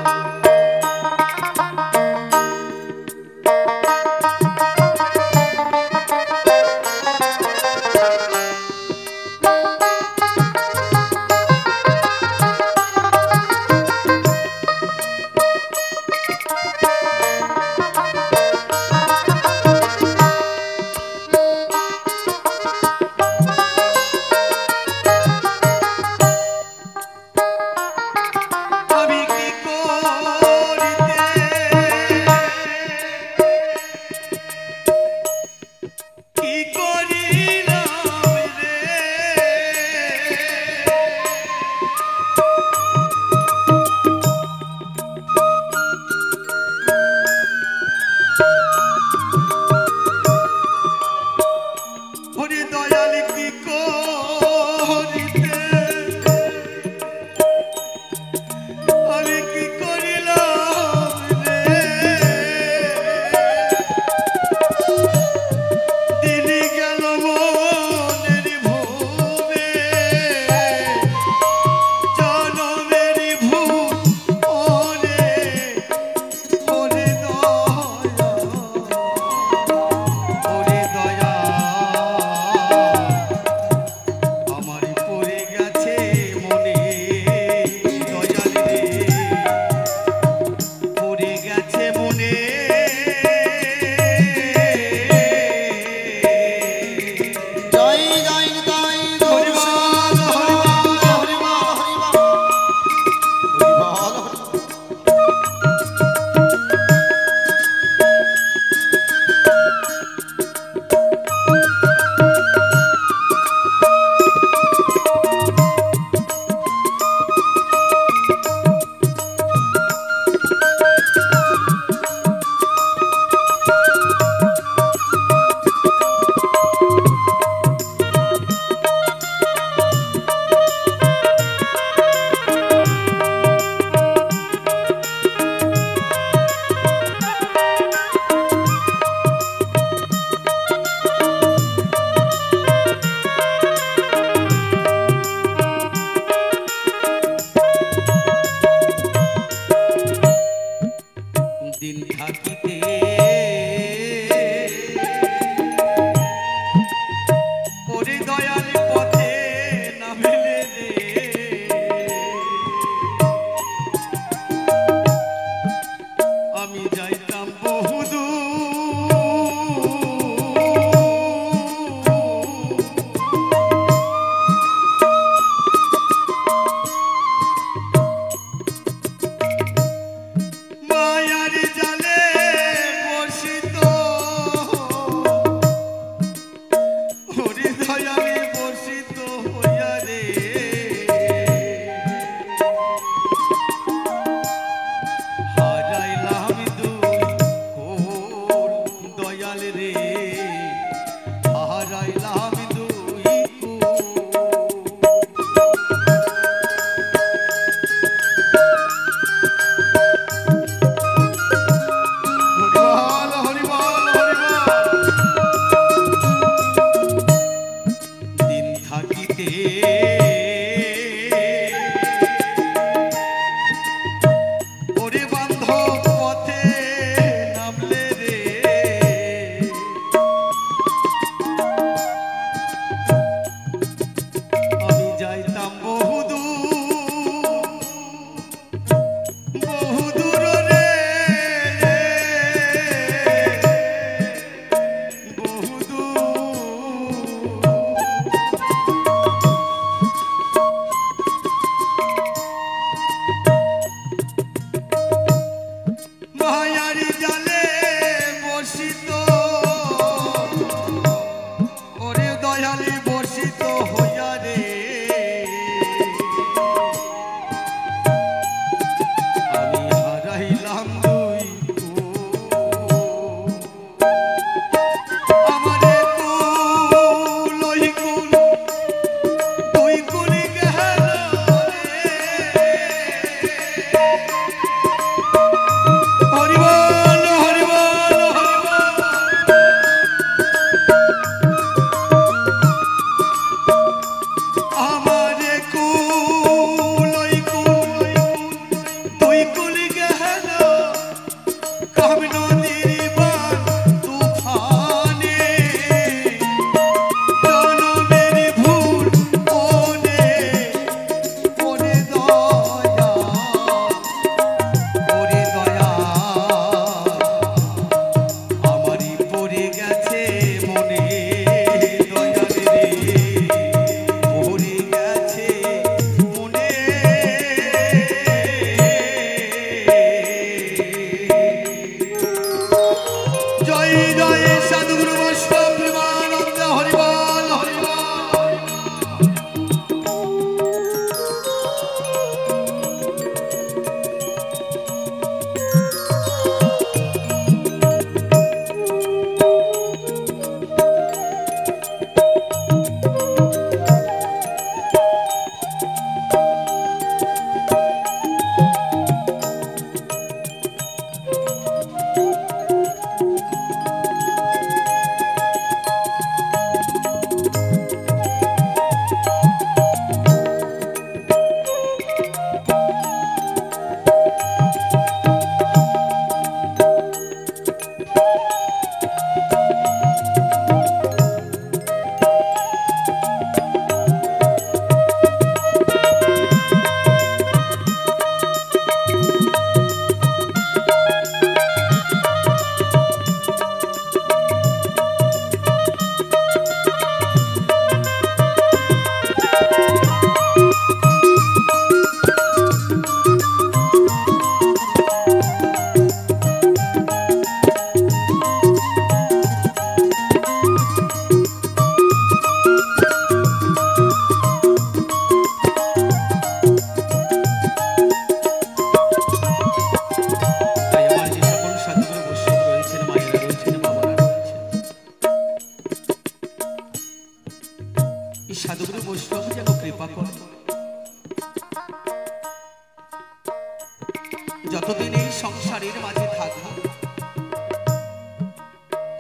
যতদিন এই সংসারের মাঝে থাকবো,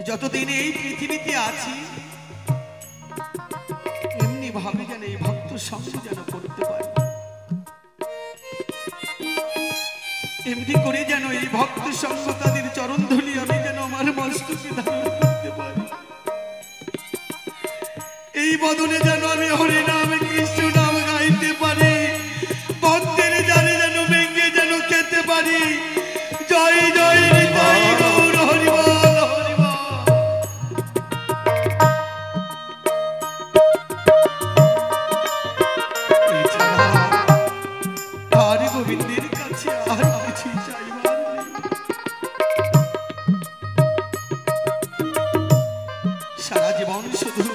যতদিন এই পৃথিবীতে আছি, এমনি ভাবে যেন এই ভক্ত সঙ্গ যেন করতে পারি, এমনি করে যেন এই ভক্ত সঙ্গ তাদের চরণ ধুলি আমি যেন আমার মস্তকে ধারণ করতে পারি। এই বদলে যেন আমি হরি নাম কৃষ্ণ নাম গাইতে পারি, ভক্তের জানে যেন ভেঙে যেন খেতে পারি। জয় জয় জয় গৌর হরি বল হরি বল। এছাড়া আর গোবিন্দের কাছে আর কিছু চাইবার নেই। সারা জীবন শুধু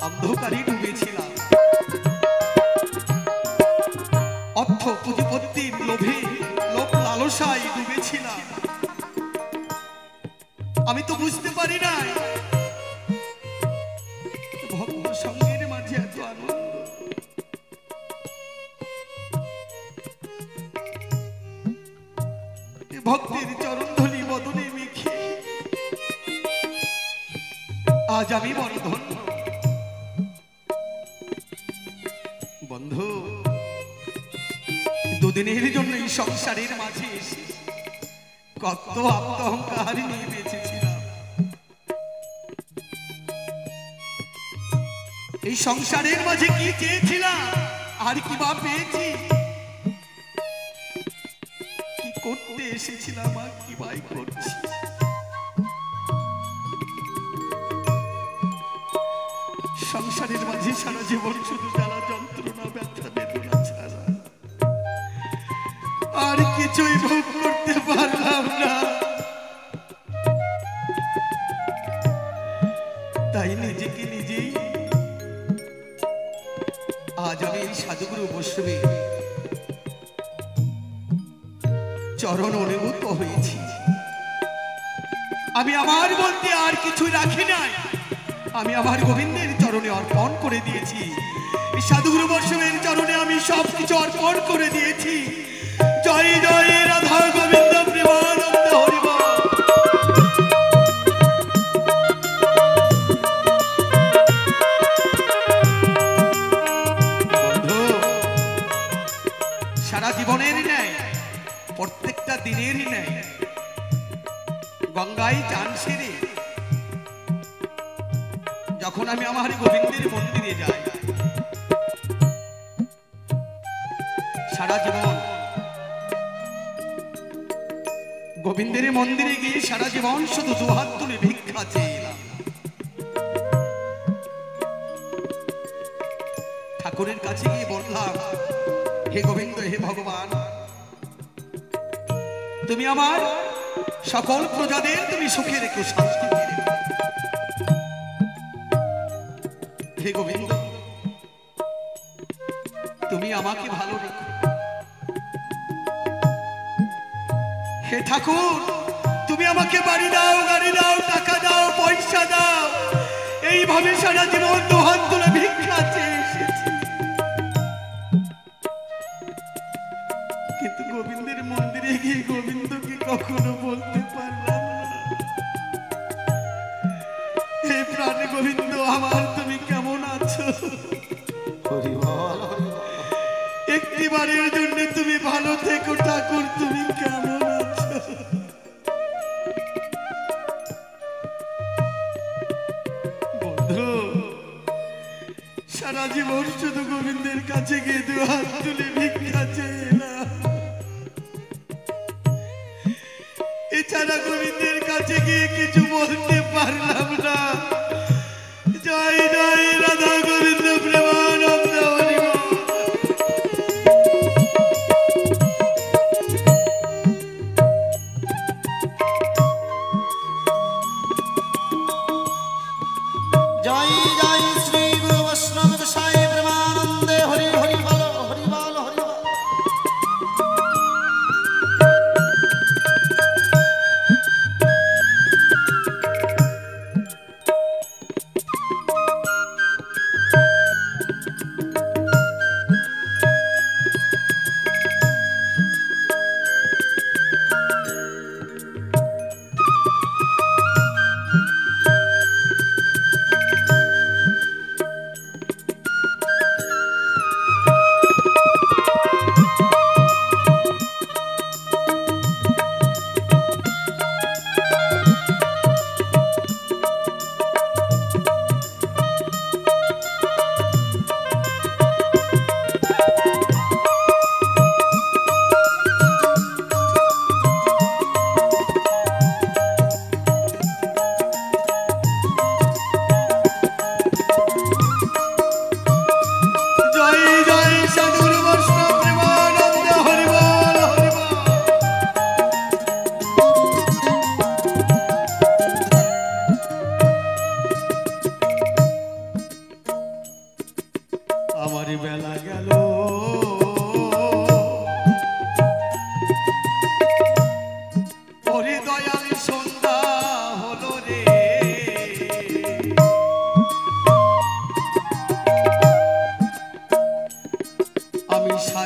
অন্ধকারে ডুবেছিলাম, অর্থ পুঁজিপত্তির লোভে লোভ লালসায় ডুবেছিলাম। আমি তো বুঝতে পারি নাই ভক্ত সঙ্গের মাঝে এত আনন্দ। ভক্তের চরণধলি বদনে মেখে আজ আমি বড় ধন্য। বন্ধু, দুদিনের জন্য এই সংসারের মাঝে এসে কত আত্মহংকার নিয়ে বেঁচেছিলাম। এই সংসারের মাঝে কি চেয়েছিলাম আর কি বা পেয়েছি, কি করতে এসেছিলাম আর কি বাই করছি। সংসারের মাঝে সারা জীবন শুধু জ্বালা যন্ত্রণা ব্যথা বেদনা ছাড়া আর কিছুই ভোগ করতে পারলাম না। তাই নিজেকে নিজেই আজ আমি এই সাধুগুরু বৈষ্ণবে চরণ অনুভূত হয়েছি। আমি আমার বলতে আর কিছু রাখি নাই, আমি আমার গোবিন্দের চরণে অর্পণ করে দিয়েছি। এই সাধুগুরু বৈষ্ণবের চরণে আমি সবকিছু অর্পণ করে দিয়েছি। জয় জয় রাধা গোবিন্দ প্রেমানন্দ হরি বল। বন্ধু, সারা জীবনের ন্যায় প্রত্যেকটা দিনেরই ন্যায় গঙ্গায় চান সেরে যখন আমি আমার গোবিন্দের মন্দিরে যাই, সারা জীবন গোবিন্দের মন্দিরে গিয়ে সারা জীবন শুধু দুহাত তুলে ভিক্ষা চেয়েলাম। ঠাকুরের কাছে গিয়ে বললাম, হে গোবিন্দ, হে ভগবান, তুমি আমার সকল প্রজাদের তুমি সুখে রেখো, শান্তি রেখো। হে গোবিন্দ, তুমি আমাকে ভালো রেখো। হে ঠাকুর, তুমি আমাকে বাড়ি দাও, গাড়ি দাও, টাকা দাও, পয়সা দাও। এইভাবে সারা জীবন দুহাত তুলে ভিক্ষা চেয়ে এসেছি, কিন্তু গোবিন্দের মন্দিরে গিয়ে গোবিন্দকে কখনো বলতে পারলাম না, হে প্রাণ গোবিন্দ, আমার তুমি কেমন আছো? একটিবারের জন্য তুমি ভালো থেকো ঠাকুর, তুমি কেমন আছো? বন্ধু, সারা জীবন শুধু গোবিন্দের কাছে গিয়ে দুহাত তুলে ভিক্ষা চেয়েলাম, এছাড়া গোবিন্দের কাছে গিয়ে কিছু বলতে পারলাম না। জয় জয় রাধা গোবিন্দ প্রেমানন্দ হরি বল। জয় জয় শ্রী গুরু বৈষ্ণব গোসাই প্রেমানন্দে হরি হরি বল হরি বল হরি বল।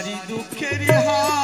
সারি দুঃখের হাত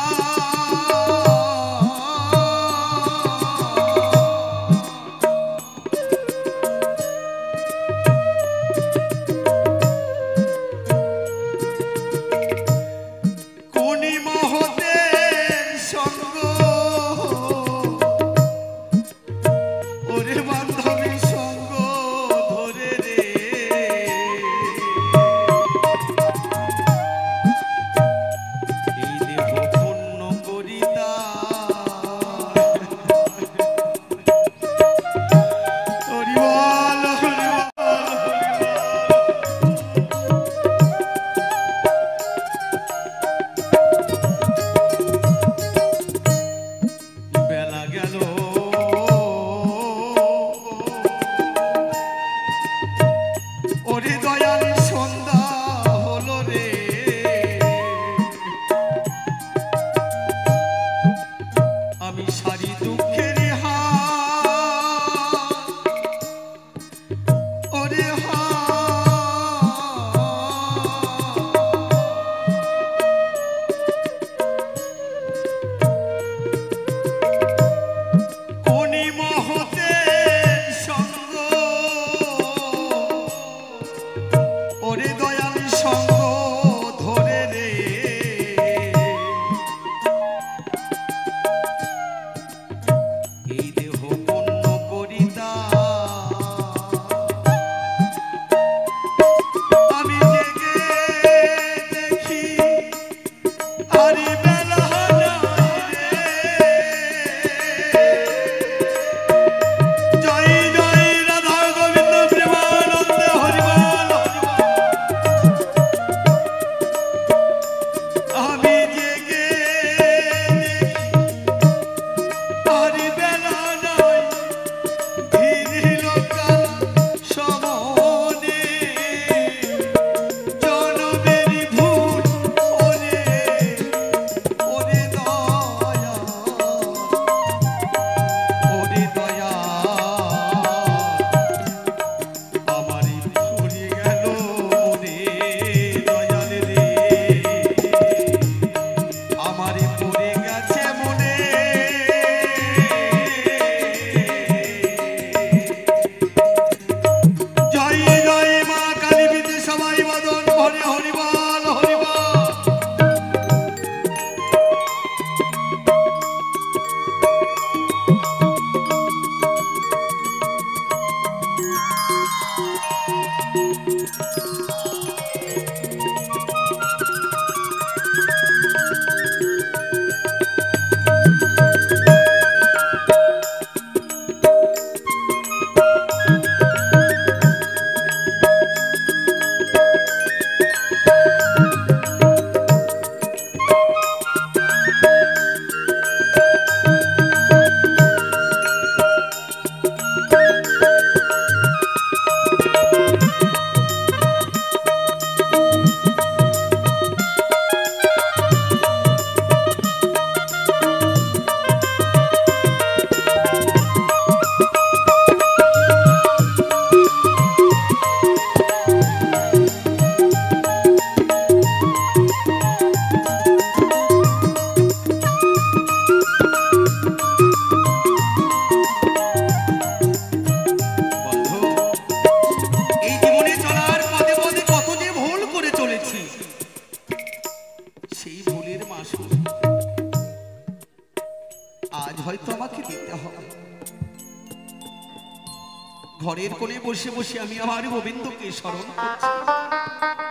ঘরের কোণে বসে বসে আমি আমার গোবিন্দকে স্মরণ করছি।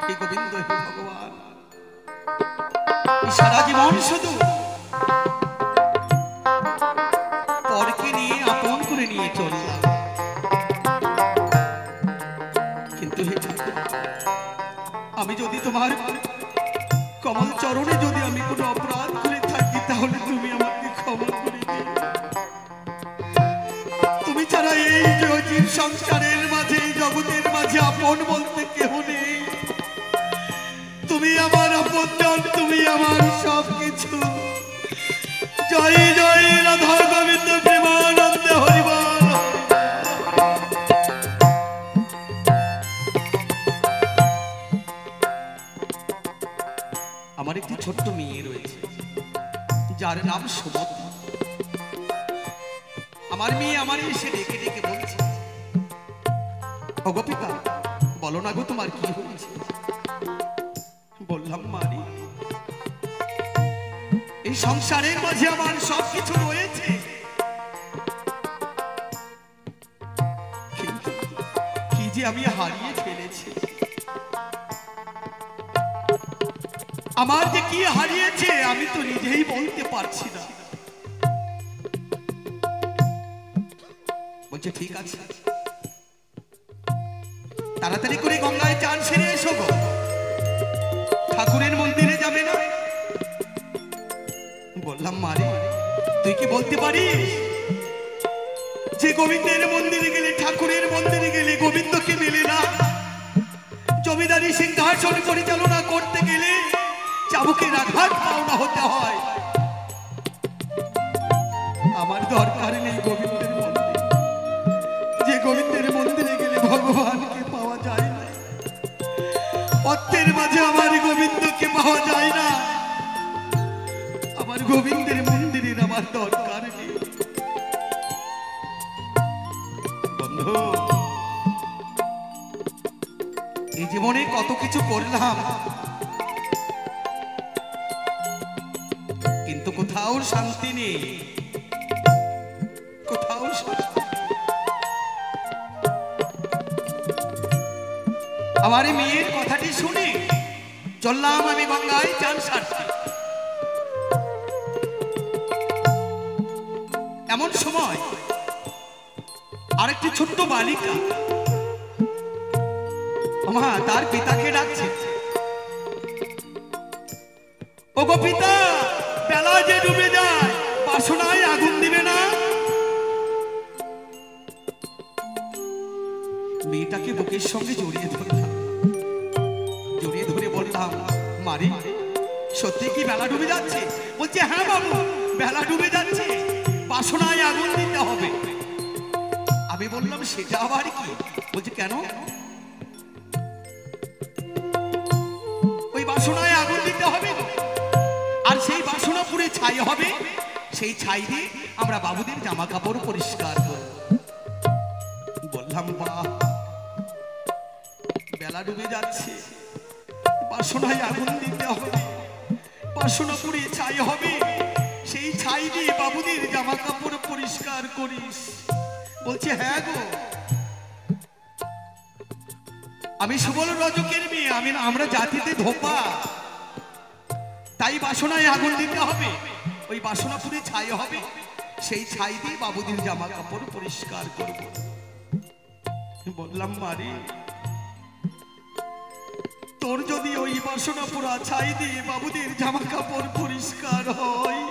হে গোবিন্দ, হে ভগবান, সারা জীবন শুধু পরকে নিয়ে আপন করে নিয়ে চললাম, কিন্তু হে ঠাকুর, আমি যদি তোমার কমল চরণে যদি আমি কোনো অপরাধ করে থাকি, তাহলে তুমি আমাকে ক্ষমা করে দিও। তুমি ছাড়া এই জীব সংসারের মাঝে, এই জগতের মাঝে আপন বলতে কেহ নেই। তুমি আমার আপনজন, তুমি আমার সব কিছু। জয় জয় রাধা গোবিন্দ প্রেমানন্দ হরিবল। আমার একটি ছোট্ট মেয়ে মেয়ে রয়েছে যার নাম সুমতি। আমার মেয়ে আমার এসে ডেকে ডেকে বলছে, ওগো পিতা, বলো না গো তোমার কি হয়েছে। বললাম, মারি, এই সংসারের মাঝে আমার সবকিছু রয়েছে, কিন্তু কি যে আমি হারিয়ে ফেলেছি। আমার যে কি হারিয়েছে আমি তো নিজেই বলতে পারছি না। বলছে, ঠিক আছে, তাড়াতাড়ি করে গঙ্গায় চান সেরে এসো গো, ঠাকুরের মন্দিরে যাবে না। বললাম, মারি, তুই কি বলতে পারিস যে গোবিন্দের মন্দিরে গেলে, ঠাকুরের মন্দিরে গেলে গোবিন্দকে মেলে না? জমিদারি সিংহাসন পরিচালনা করতে গেলে চাবুকের আঘাত পাওনা হতে হয়। আমার দরকার নেই গোবিন্দের মন্দির, যে গোবিন্দের মন্দিরে গেলে ভগবানকে পাওয়া যায় না। অর্থের মাঝে আমার গোবিন্দকে পাওয়া যায় না। আমার গোবিন্দের মন্দিরের আমার দরকার নেই। বন্ধু, এই জীবনে কত কিছু করলাম, কিন্তু কোথাও শান্তি নেই, কোথাও শান্তি। আমার মেয়ের কথাটি শুনে চললাম আমি গঙ্গায় চান সারতে। এমন সময় আরেকটি ছোট্ট বালিকা তার পিতাকে ডাকছে, ওগো পিতা, বেলা যে ডুবে যায়, বাসনায় আগুন দিবে না? মেয়েটাকে বুকের সঙ্গে জড়িয়ে ধরলাম, জড়িয়ে ধরে বললাম, মারি, সত্যি কি বেলা ডুবে যাচ্ছে? বলছে, হ্যাঁ বাবু, বেলা ডুবে যাচ্ছে, বাসনায় আগুন দিতে হবে। আমি বললাম, সেটা আবার কি? বলছে, কেন? ওই বাসনায় আগুন দিতে হবে, আর সেই বাসনা পুড়ে ছাই হবে, সেই ছাই দিয়ে আমরা বাবুদের জামা কাপড় পরিষ্কার করব। বললাম, বাহ, বেলা ডুবে যাচ্ছে, বাসনায় আগুন দিতে হবে, বাসনা পুড়ে ছাই হবে, সেই ছাই দিয়ে বাবুদের জামা কাপড় পরিষ্কার করিস। বলছে, হ্যাঁ গো, আমি সুবল রজকের মেয়ে, আমরা জাতিতে ধোপা, তাই বাসনায় আগুন দিতে হবে, ওই বাসনা পুড়ে ছাই হবে, সেই ছাই দিয়ে বাবুদের জামা কাপড় পরিষ্কার করব। বললাম, মারি, তোর যদি ওই বাসনা পুরা ছাই দিয়ে বাবুদের জামা কাপড় পরিষ্কার হয়,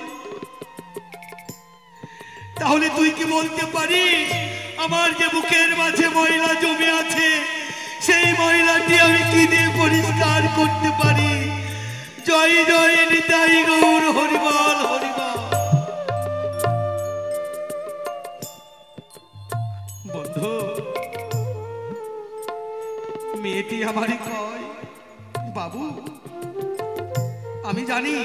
তাহলে তুই কি বলতে পারিস আমার যে বুকের মাঝে ময়লা জমে আছে, সেই ময়লাটি আমি কি দিয়ে পরিষ্কার করতে পারি? জয় জয় নিতাই গৌর হরিবল হরিবল। বন্ধু, মেয়েটি আমারই কয়, বাবু, আমি জানি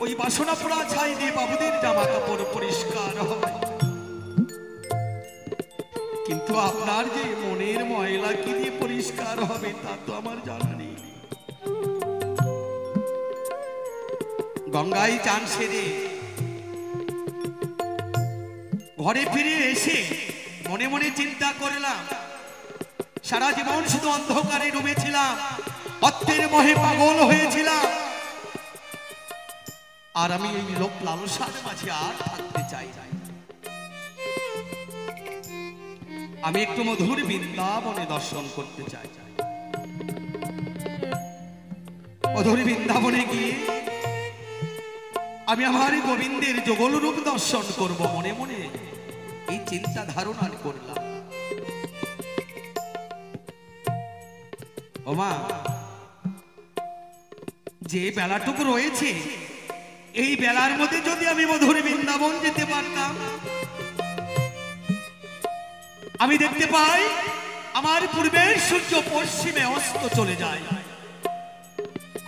ওই বাসনা পোড়া ছাই দিয়ে বাবুদের জামা কাপড় পরিষ্কার হয়, কিন্তু আপনার যে মনের ময়লা কি দিয়ে পরিষ্কার হবে তা তো আমার জানা নেই। গঙ্গায় চান সেরে ঘরে ফিরে এসে মনে মনে চিন্তা করলাম, সারা জীবন শুধু অন্ধকারে ডুবেছিলাম, অর্থের মোহে পাগল হয়েছিলাম, আর আমি এই লোক লালসার মাঝে আর থাকতে চাই। আমি একটু মধুর বৃন্দাবনে দর্শন করতে চাই। মধুর বৃন্দাবনে গিয়ে আমি আমার গোবিন্দের যুগল রূপ দর্শন করব, মনে মনে এই চিন্তা ধারণা করলাম। ওমা, যে বেলাটুকু রয়েছে, এই বেলার মধ্যে যদি আমি মধুর বৃন্দাবন যেতে পারতাম, আমি দেখতে পাই আমার পূর্বের সূর্য পশ্চিমে অস্ত চলে যায়।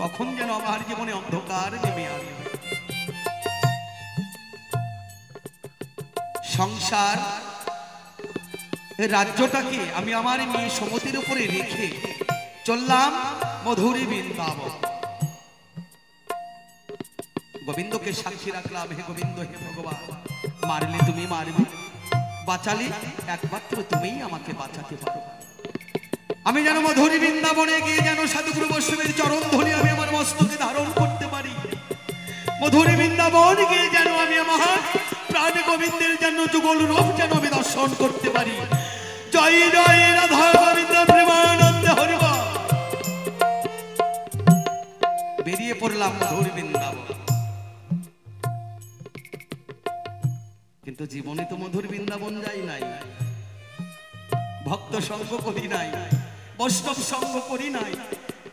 কখন যেন আমার জীবনে অন্ধকার নেমে আসবে। সংসার রাজ্যটাকে আমি আমার মেয়ে সমতির উপরে রেখে চললাম মধুরী বৃন্দাবন। গোবিন্দকে সাক্ষী রাখলাম, হে গোবিন্দ, হে ভগবান, মারলে তুমি মারবে, বাঁচালে একমাত্র তুমিই আমাকে বাঁচাতে পারো। আমি যেন মধুরী বৃন্দাবনে গিয়ে যেন সাধুগুরু বৈষ্ণবের চরণ ধরে আমি আমার মস্তকে ধারণ করতে পারি। মধুরী বৃন্দাবন গিয়ে যেন আমি আমার প্রাণ গোবিন্দের যেন যুগল রূপ যেন আমি দর্শন করতে পারি। জয় জয় রাধা গোবিন্দ প্রেমানন্দ হরিবা। বেরিয়ে পড়লাম মধুরী বৃন্দাবন। কিন্তু জীবনে তো মধুর বৃন্দাবন যাই নাই, ভক্ত সঙ্গ করি নাই, বৈষ্ণব সঙ্গ করি নাই,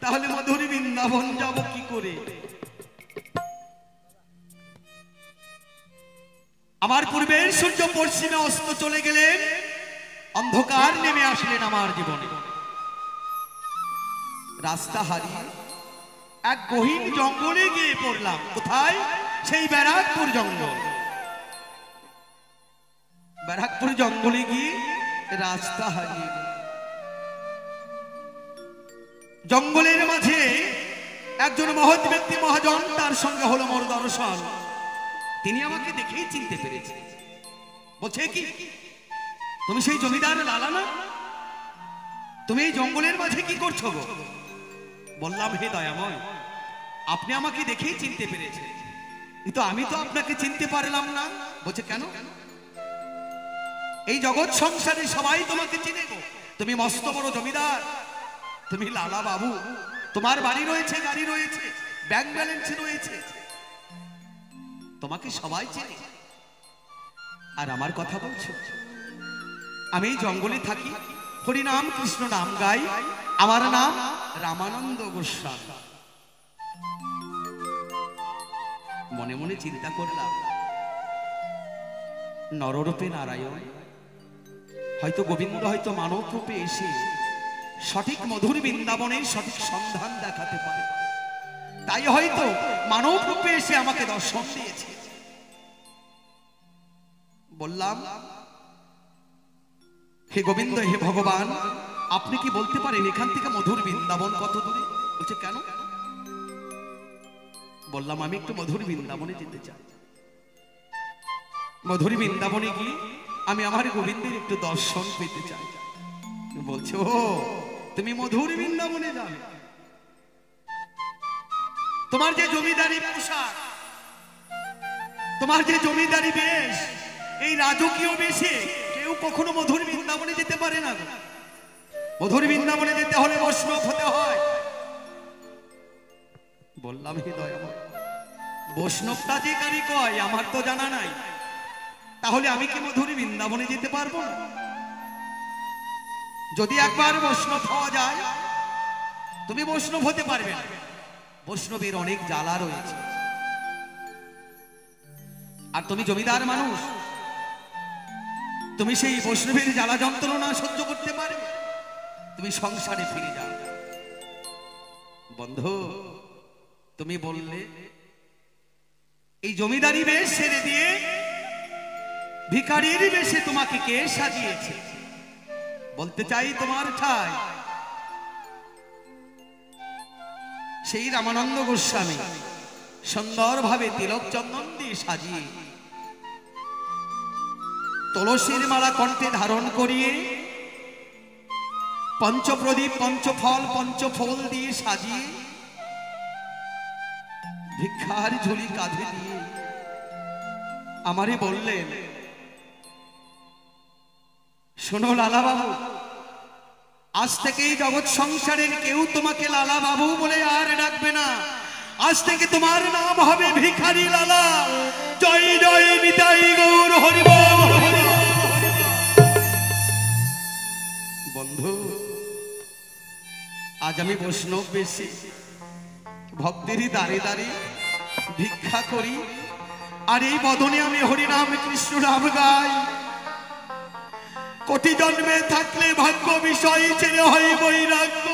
তাহলে মধুর বৃন্দাবন যাব কি করে? আমার পূর্বের সূর্য পশ্চিমে অস্ত চলে গেলেন, অন্ধকার নেমে আসলেন আমার জীবনে। রাস্তা হারিয়ে এক গহীন জঙ্গলে গিয়ে পড়লাম। কোথায়? সেই ব্যারাকপুর জঙ্গল। ব্যারাকপুর জঙ্গলে গিয়ে রাস্তা হারিয়ে গেল। জঙ্গলের মাঝে একজন মহৎ ব্যক্তি মহাজন, তার সঙ্গে হলো মোর দর্শন। তিনি আমাকে দেখেই চিনতে পেরেছে। বলছে, কি তুমি সেই জমিদার লালা না? তুমি এই জঙ্গলের মাঝে কি করছো গো? বললাম, হে দয়াময়, আপনি আমাকে দেখেই চিনতে পেরেছেন, কিন্তু আমি তো আপনাকে চিনতে পারলাম না। বলছে, কেন? এই জগৎ সংসারে সবাই তোমাকে চিনে গো, তুমি মস্ত বড় জমিদার, তুমি লালা বাবু, তোমার বাড়ি রয়েছে, গাড়ি রয়েছে, ব্যাংক ব্যালেন্স রয়েছে, তোমাকে সবাই চেনে। আর আমার কথা বলছো? আমি এই জঙ্গলে থাকি, হরি নাম কৃষ্ণ নাম গাই, আমার নাম রামানন্দ গোস্বামী। মনে মনে চিন্তা করলাম, নররূপে নারায়ণ, হয়তো গোবিন্দ হয়তো মানব রূপে এসে সঠিক মধুর বৃন্দাবনের সঠিক সন্ধান দেখাতে পারে, তাই হয়তো মানব রূপে এসে আমাকে দর্শন দিয়েছে। বললাম, হে গোবিন্দ, হে ভগবান, আপনি কি বলতে পারেন এখান থেকে মধুর বৃন্দাবন কত দূরে? বলছে, কেন? বললাম, আমি একটু মধুর বৃন্দাবনে যেতে চাই। মধুর বৃন্দাবনে গিয়ে আমি আমার গোবিন্দের একটু দর্শন পেতে চাই। বলছে, ও তুমি মধুর বৃন্দাবনে যাবে? তোমার যে জমিদারি পোশাক, তোমার যে জমিদারি বেশ, এই রাজকীয় বেশে কেউ কখনো মধুর বৃন্দাবনে যেতে পারে না। মধুর বৃন্দাবনে যেতে হলে বৈষ্ণব হতে হয়। বললাম, হে দয়াময়, বৈষ্ণবটা যে কারি কয় আমার তো জানা নাই, তাহলে আমি কি মধুর বৃন্দাবনে যেতে পারবো না? যদি একবার বৈষ্ণব হওয়া যায়, তুমি বৈষ্ণব হতে পারবে না। বৈষ্ণবের অনেক জ্বালা রয়েছে, আর তুমি জমিদার মানুষ, তুমি সেই বৈষ্ণবের জ্বালা যন্ত্রণা সহ্য করতে পারবে? তুমি সংসারে ফিরে যাও। বন্ধু, তুমি বললে এই জমিদারি বেশ ছেড়ে দিয়ে ভিখারির বেশে তোমাকে কে সাজিয়েছে? বলতে চাই, তোমার ঠাই সেই রামানন্দ গোস্বামী সুন্দরভাবে তিলক চন্দন দিয়ে সাজিয়ে, তুলসীর মালা কণ্ঠে ধারণ করিয়ে, পঞ্চপ্রদীপ পঞ্চফল পঞ্চফুল দিয়ে সাজিয়ে, ভিক্ষার ঝুলি কাঁধে দিয়ে আমারে বললেন, শোনো লালা বাবু, আজ থেকে এই জগৎ সংসারের কেউ তোমাকে লালা বাবু বলে আর ডাকবে না। আজ থেকে তোমার নাম হবে ভিখারি লালা। জয় জয় নিতাই গৌর হরি বল। বন্ধু, আজ আমি বৈষ্ণব বেশে ভক্তেরই দাঁড়ে দাঁড়িয়ে ভিক্ষা করি, আর এই বদনে আমি হরিনাম কৃষ্ণ নাম গাই। কোটি জন্মে থাকলে ভাগ্য বিষয় ছেড়ে হয় বৈরাগ্য,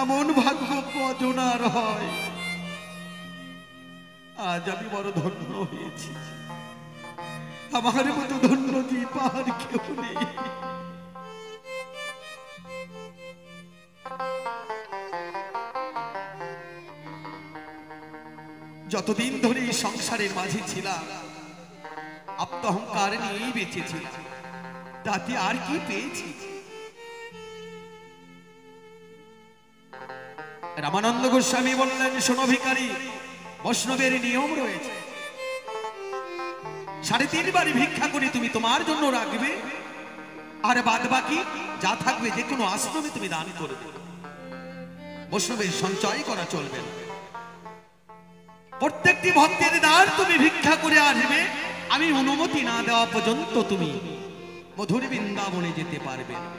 এমন ভাগ্য কজনার হয়। আজ আমি বড় ধন্য হয়েছি, আমার মতো ধন্য জীব আর কেউ নেই। যতদিন ধরে এই সংসারের মাঝে ছিলাম আত্মহংকার নিয়েই বেঁচেছিলাম, তাতে আর কি পেয়েছি? রামানন্দ গোস্বামী বললেন, শোনো ভিখারি, বৈষ্ণবের নিয়ম রয়েছে, 3.5 বার ভিক্ষা করে তুমি তোমার জন্য রাখবে, আর বাদ বাকি যা থাকবে যে কোনো আশ্রমে তুমি দান করবে। বৈষ্ণবের সঞ্চয় করা চলবে না। প্রত্যেকটি ভক্তের দ্বার তুমি ভিক্ষা করে আসবে, আমি অনুমতি না দেওয়া পর্যন্ত তুমি মধুর বৃন্দাবনে যেতে পারবে না।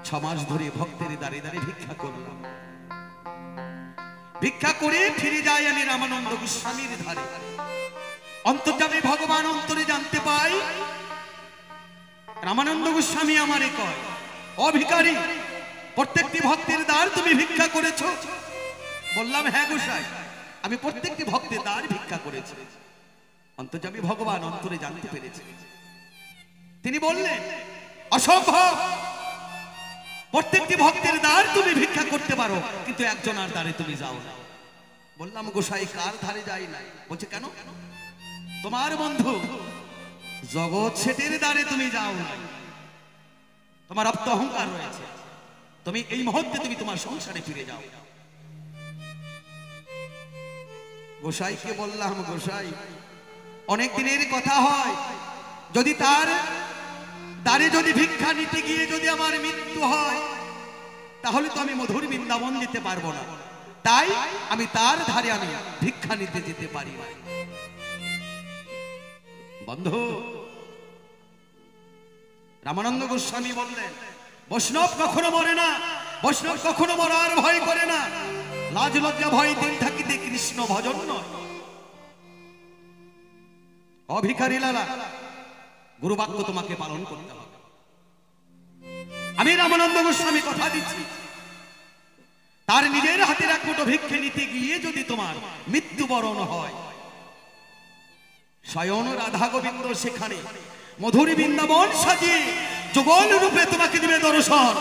6 মাস ধরে ভক্তের দ্বারে দ্বারে ভিক্ষা করলাম। ভিক্ষা করে ফিরে যাই আমি রামানন্দ গোস্বামীর ধারে। অন্তর্যামী ভগবান অন্তরে জানতে পাই, রামানন্দ গোস্বামী আমারে কয়, ও ভিখারি, প্রত্যেকটি ভক্তের দ্বার তুমি ভিক্ষা করেছো? বললাম, হ্যাঁ গোসাই, আমি প্রত্যেকটি ভক্তের দ্বার ভিক্ষা করেছি। অন্তর্যামী ভগবান অন্তরে জানতে পেরেছে। তিনি বললেন, অসম্ভব, প্রত্যেকটি ভক্তের দ্বার তুমি ভিক্ষা করতে পারো, কিন্তু একজনের দ্বারে তুমি যাও না। বললাম, গোসাই, কার ধারে যাই না? বলছে, কেন? তোমার বন্ধু জগৎ শেঠের দ্বারে তুমি যাও না, তোমার আপ্ত অহংকার রয়েছে, তুমি এই মুহূর্তে তুমি তোমার সংসারে ফিরে যাও। গোসাইকে বললাম, গোসাই, অনেক দিনের কথা হয়, যদি তার দ্বারে যদি ভিক্ষা নিতে গিয়ে যদি আমার মৃত্যু হয়, তাহলে তো আমি মধুর বৃন্দাবন যেতে পারবো না, তাই আমি তার ধারে আমি ভিক্ষা নিতে যেতে পারি না। বন্ধু, রামানন্দ গোস্বামী বললেন, বৈষ্ণব কখনো মরে না, বৈষ্ণব কখনো মরার ভয় করে না, লাজ লজ্জা ভয় দিন থাকিতে কৃষ্ণ ভজন নয়। অভিখারী লালা, গুরু বাক্য তোমাকে পালন করতে হবে। আমি রামানন্দ গোস্বামী কথা দিচ্ছি, তার নিজের হাতের এক মুঠো ভিক্ষে নিতে গিয়ে যদি তোমার মৃত্যুবরণ হয়, স্বয়ং রাধা গোবিন্দ সেখানে মধুর বৃন্দাবন সাজিয়ে যুগল রূপে তোমাকে দিবে দর্শন।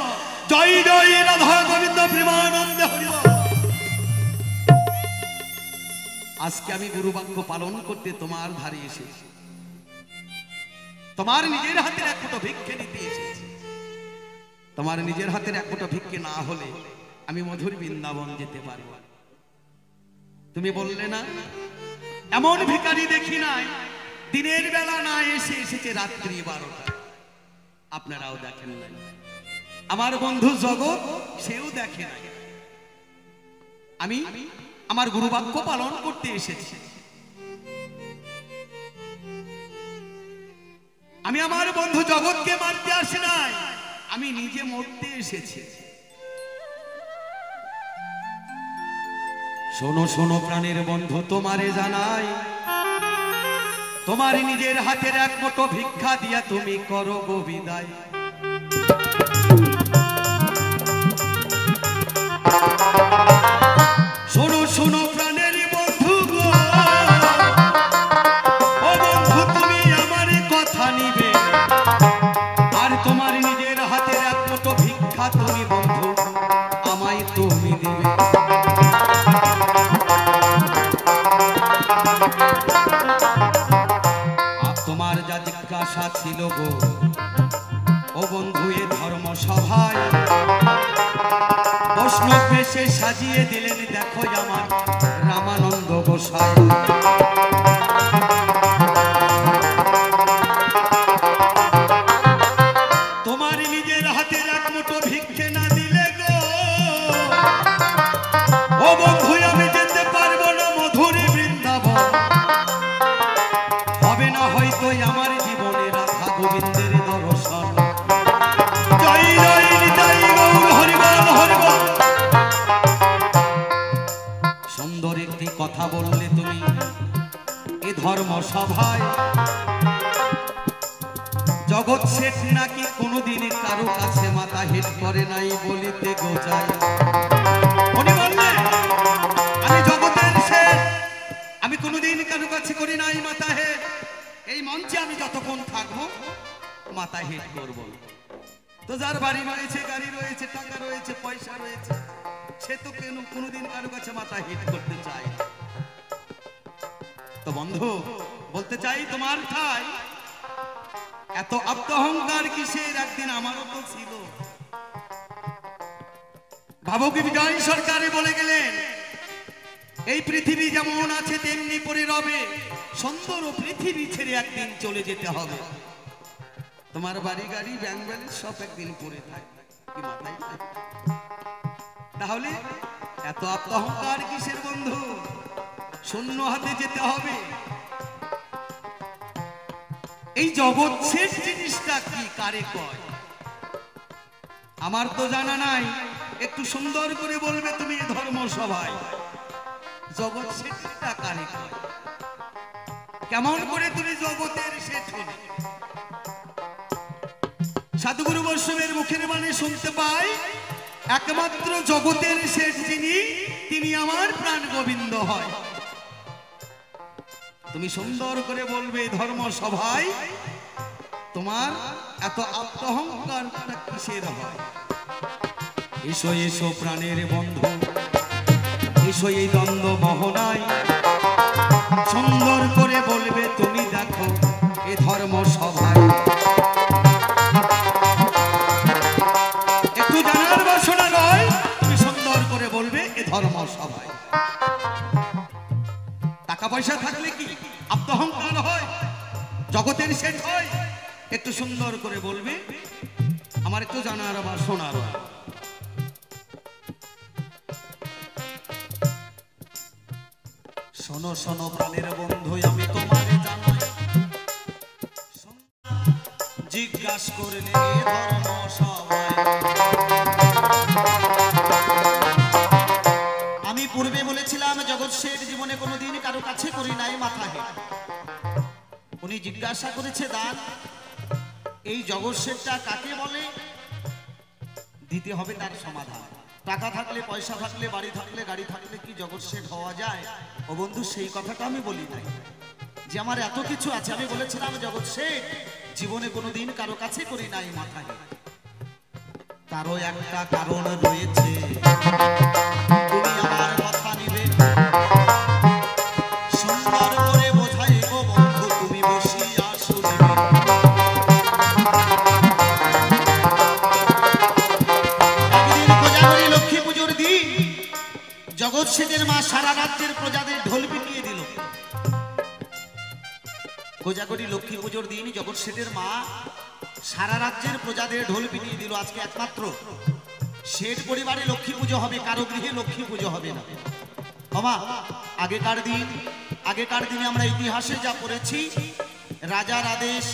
জয় জয় রাধা গোবিন্দ প্রেমানন্দ হরি বল। আজকে আমি গুরু বাক্য পালন করতে তোমার ধারে এসেছি, তোমার নিজের হাতের এক মুঠো ভিক্ষে নিতে এসেছি। তোমার নিজের হাতের এক মুঠো ভিক্ষে না হলে আমি মধুর বৃন্দাবন যেতে পারবো না। তুমি বললে না, এমন ভিখারি দেখি নাই দিনের বেলা না এসে এসেছে রাত্রি 12টা। আপনারাও দেখেন নাই, আমার বন্ধু জগৎ সেও দেখে নাই। আমি আমার গুরু বাক্য পালন করতে এসেছি। আমি আমার বন্ধু জগৎকে মারতে আসি নাই, আমি নিজে মরতে এসেছি। শোনো শোনো প্রাণের বন্ধু, তোমারে জানাই, তোমার নিজের হাতের এক মুঠো ভিক্ষা দিয়া তুমি করো গো বিদায়। শোনো শোনো প্রাণের বন্ধু গো, ও বন্ধু তুমি আমার কথা নিবে, আর তোমার নিজের হাতের এক মুঠো ভিক্ষা তুমি বন্ধু আমায় তুমি দিবে। তোমার যা জিজ্ঞাসা ছিল গো ও বন্ধু এ ধর্ম সভায়, বৈষ্ণব বেশে সাজিয়ে দিলেন দেখো আমার রামানন্দ গোসাই। তোমার নিজের হাতের এক মুঠো ভিক্ষে না দিলে গো ও বন্ধু আমি যেতে পারবো না মধুর বৃন্দাবন, হবে না হয়তো আমার জীবনে রাধা গোবিন্দের দর্শন। জয় জয় নিতাই গৌর হরি বল হরি বল। সুন্দর একটি কথা বললে তুমি এ ধর্ম সভায়, জগৎ শেঠ নাকি কোনোদিন কারো কাছে মাথা হেট করে নাই বলিতে গোজায়। উনি বললেন আমি জগতের শেঠ, আমি কোনোদিন কারো কাছে করি নাই মাথা হেট। এই মঞ্চে আমি যতক্ষণ থাকবো মাথা হেট করবো। তো যার বাড়ি রয়েছে, গাড়ি রয়েছে, টাকা রয়েছে, পয়সা রয়েছে, সে তো কোনোদিন কারো কাছে মাথা হেট করতে চায়। তো বন্ধু বলতে চাই তোমার ঠাই এত আত্মহংকার কিসের? একদিন আমারও তো ছিল। ভাবুকি বিজয় সরকারে বলে গেলেন এই পৃথিবী যেমন আছে তেমনি পড়ে রবে, সুন্দর পৃথিবী ছেড়ে একদিন চলে যেতে হবে। তোমার বাড়ি গাড়ি ব্যাংক ব্যালেন্স সব একদিন পড়ে থাকবে, কি মাথায় নাই? তাহলে এত আত্মহংকার কিসের বন্ধু? শূন্য হাতে যেতে হবে। এই জগৎ শেষ জিনিসটা কি, কারে কয়? আমার তো জানা নাই, একটু সুন্দর করে বলবে তুমি ধর্ম সভায় জগৎ শেষটা কারে কয়? কেমন করে তুমি জগতের শেষ হলে? সাধুগুরু বৈষ্ণবের মুখের বাণী শুনতে পাই একমাত্র জগতের শেষ যিনি, তিনি আমার প্রাণ গোবিন্দ হয়। তুমি সুন্দর করে বলবে ধর্ম সভায় তোমার এত আত্মহংকারটা কিসের হয়? এসো এসো প্রাণের বন্ধু, এসো এই দ্বন্দ্ব মোহনায়, সুন্দর করে বলবে তুমি দেখো এ ধর্ম সভায়। একটু জানার বাসনা নয়, তুমি সুন্দর করে বলবে এ ধর্ম সভায়। টাকা পয়সা থাকলে কি আত্মহংকার হয়? জগতের শেষ হয়? একটু সুন্দর করে বলবে আমার একটু জানার বা শোনার। শোনো শোনো প্রাণের বন্ধু, আমি তোমারে জানাই, জিজ্ঞাসা করলে ধর্ম সবাই। আমি পূর্বে বলেছিলাম জগৎ শেঠ জীবনে কোনোদিন কারো কাছে করি নাই মাথা হেট। উনি জিজ্ঞাসা করেছে দান এই জগৎ শেঠটা কাকে বলে? দিতে হবে তার সমাধান। টাকা থাকলে, পয়সা থাকলে, বাড়ি থাকলে, গাড়ি থাকলে কি জগৎ শেঠ হওয়া যায়? ও বন্ধু সেই কথাটা আমি বলি নাই যে আমার এত কিছু আছে। আমি বলেছিলাম জগৎ শেঠ জীবনে কোনোদিন কারো কাছে করি নাই মাথা হেট। তারও একটা কারণ রয়েছে, তুমি আমার কথা নিবে, সুন্দর করে বোঝাই গো বন্ধু, তুমি বসিয়া শুনিবে। একদিন কোজাগরী লক্ষ্মী পুজোর দিন জগৎ শেঠের মা সারা রাজ্যের প্রজাদের ঢোল পিটিয়ে দিল। কোজাগরী লক্ষ্মী পুজোর দিন জগৎ শেঠের মা সারা রাজ্যের প্রজাদের ঢোল পিটিয়ে দিল। আজকে একমাত্র শেঠ পরিবারে লক্ষ্মী পুজো হবে, কারো গৃহে লক্ষ্মী পুজো হবে না। বাবা আগেকার দিনে আমরা ইতিহাসে যা পড়েছি, রাজার আদেশ,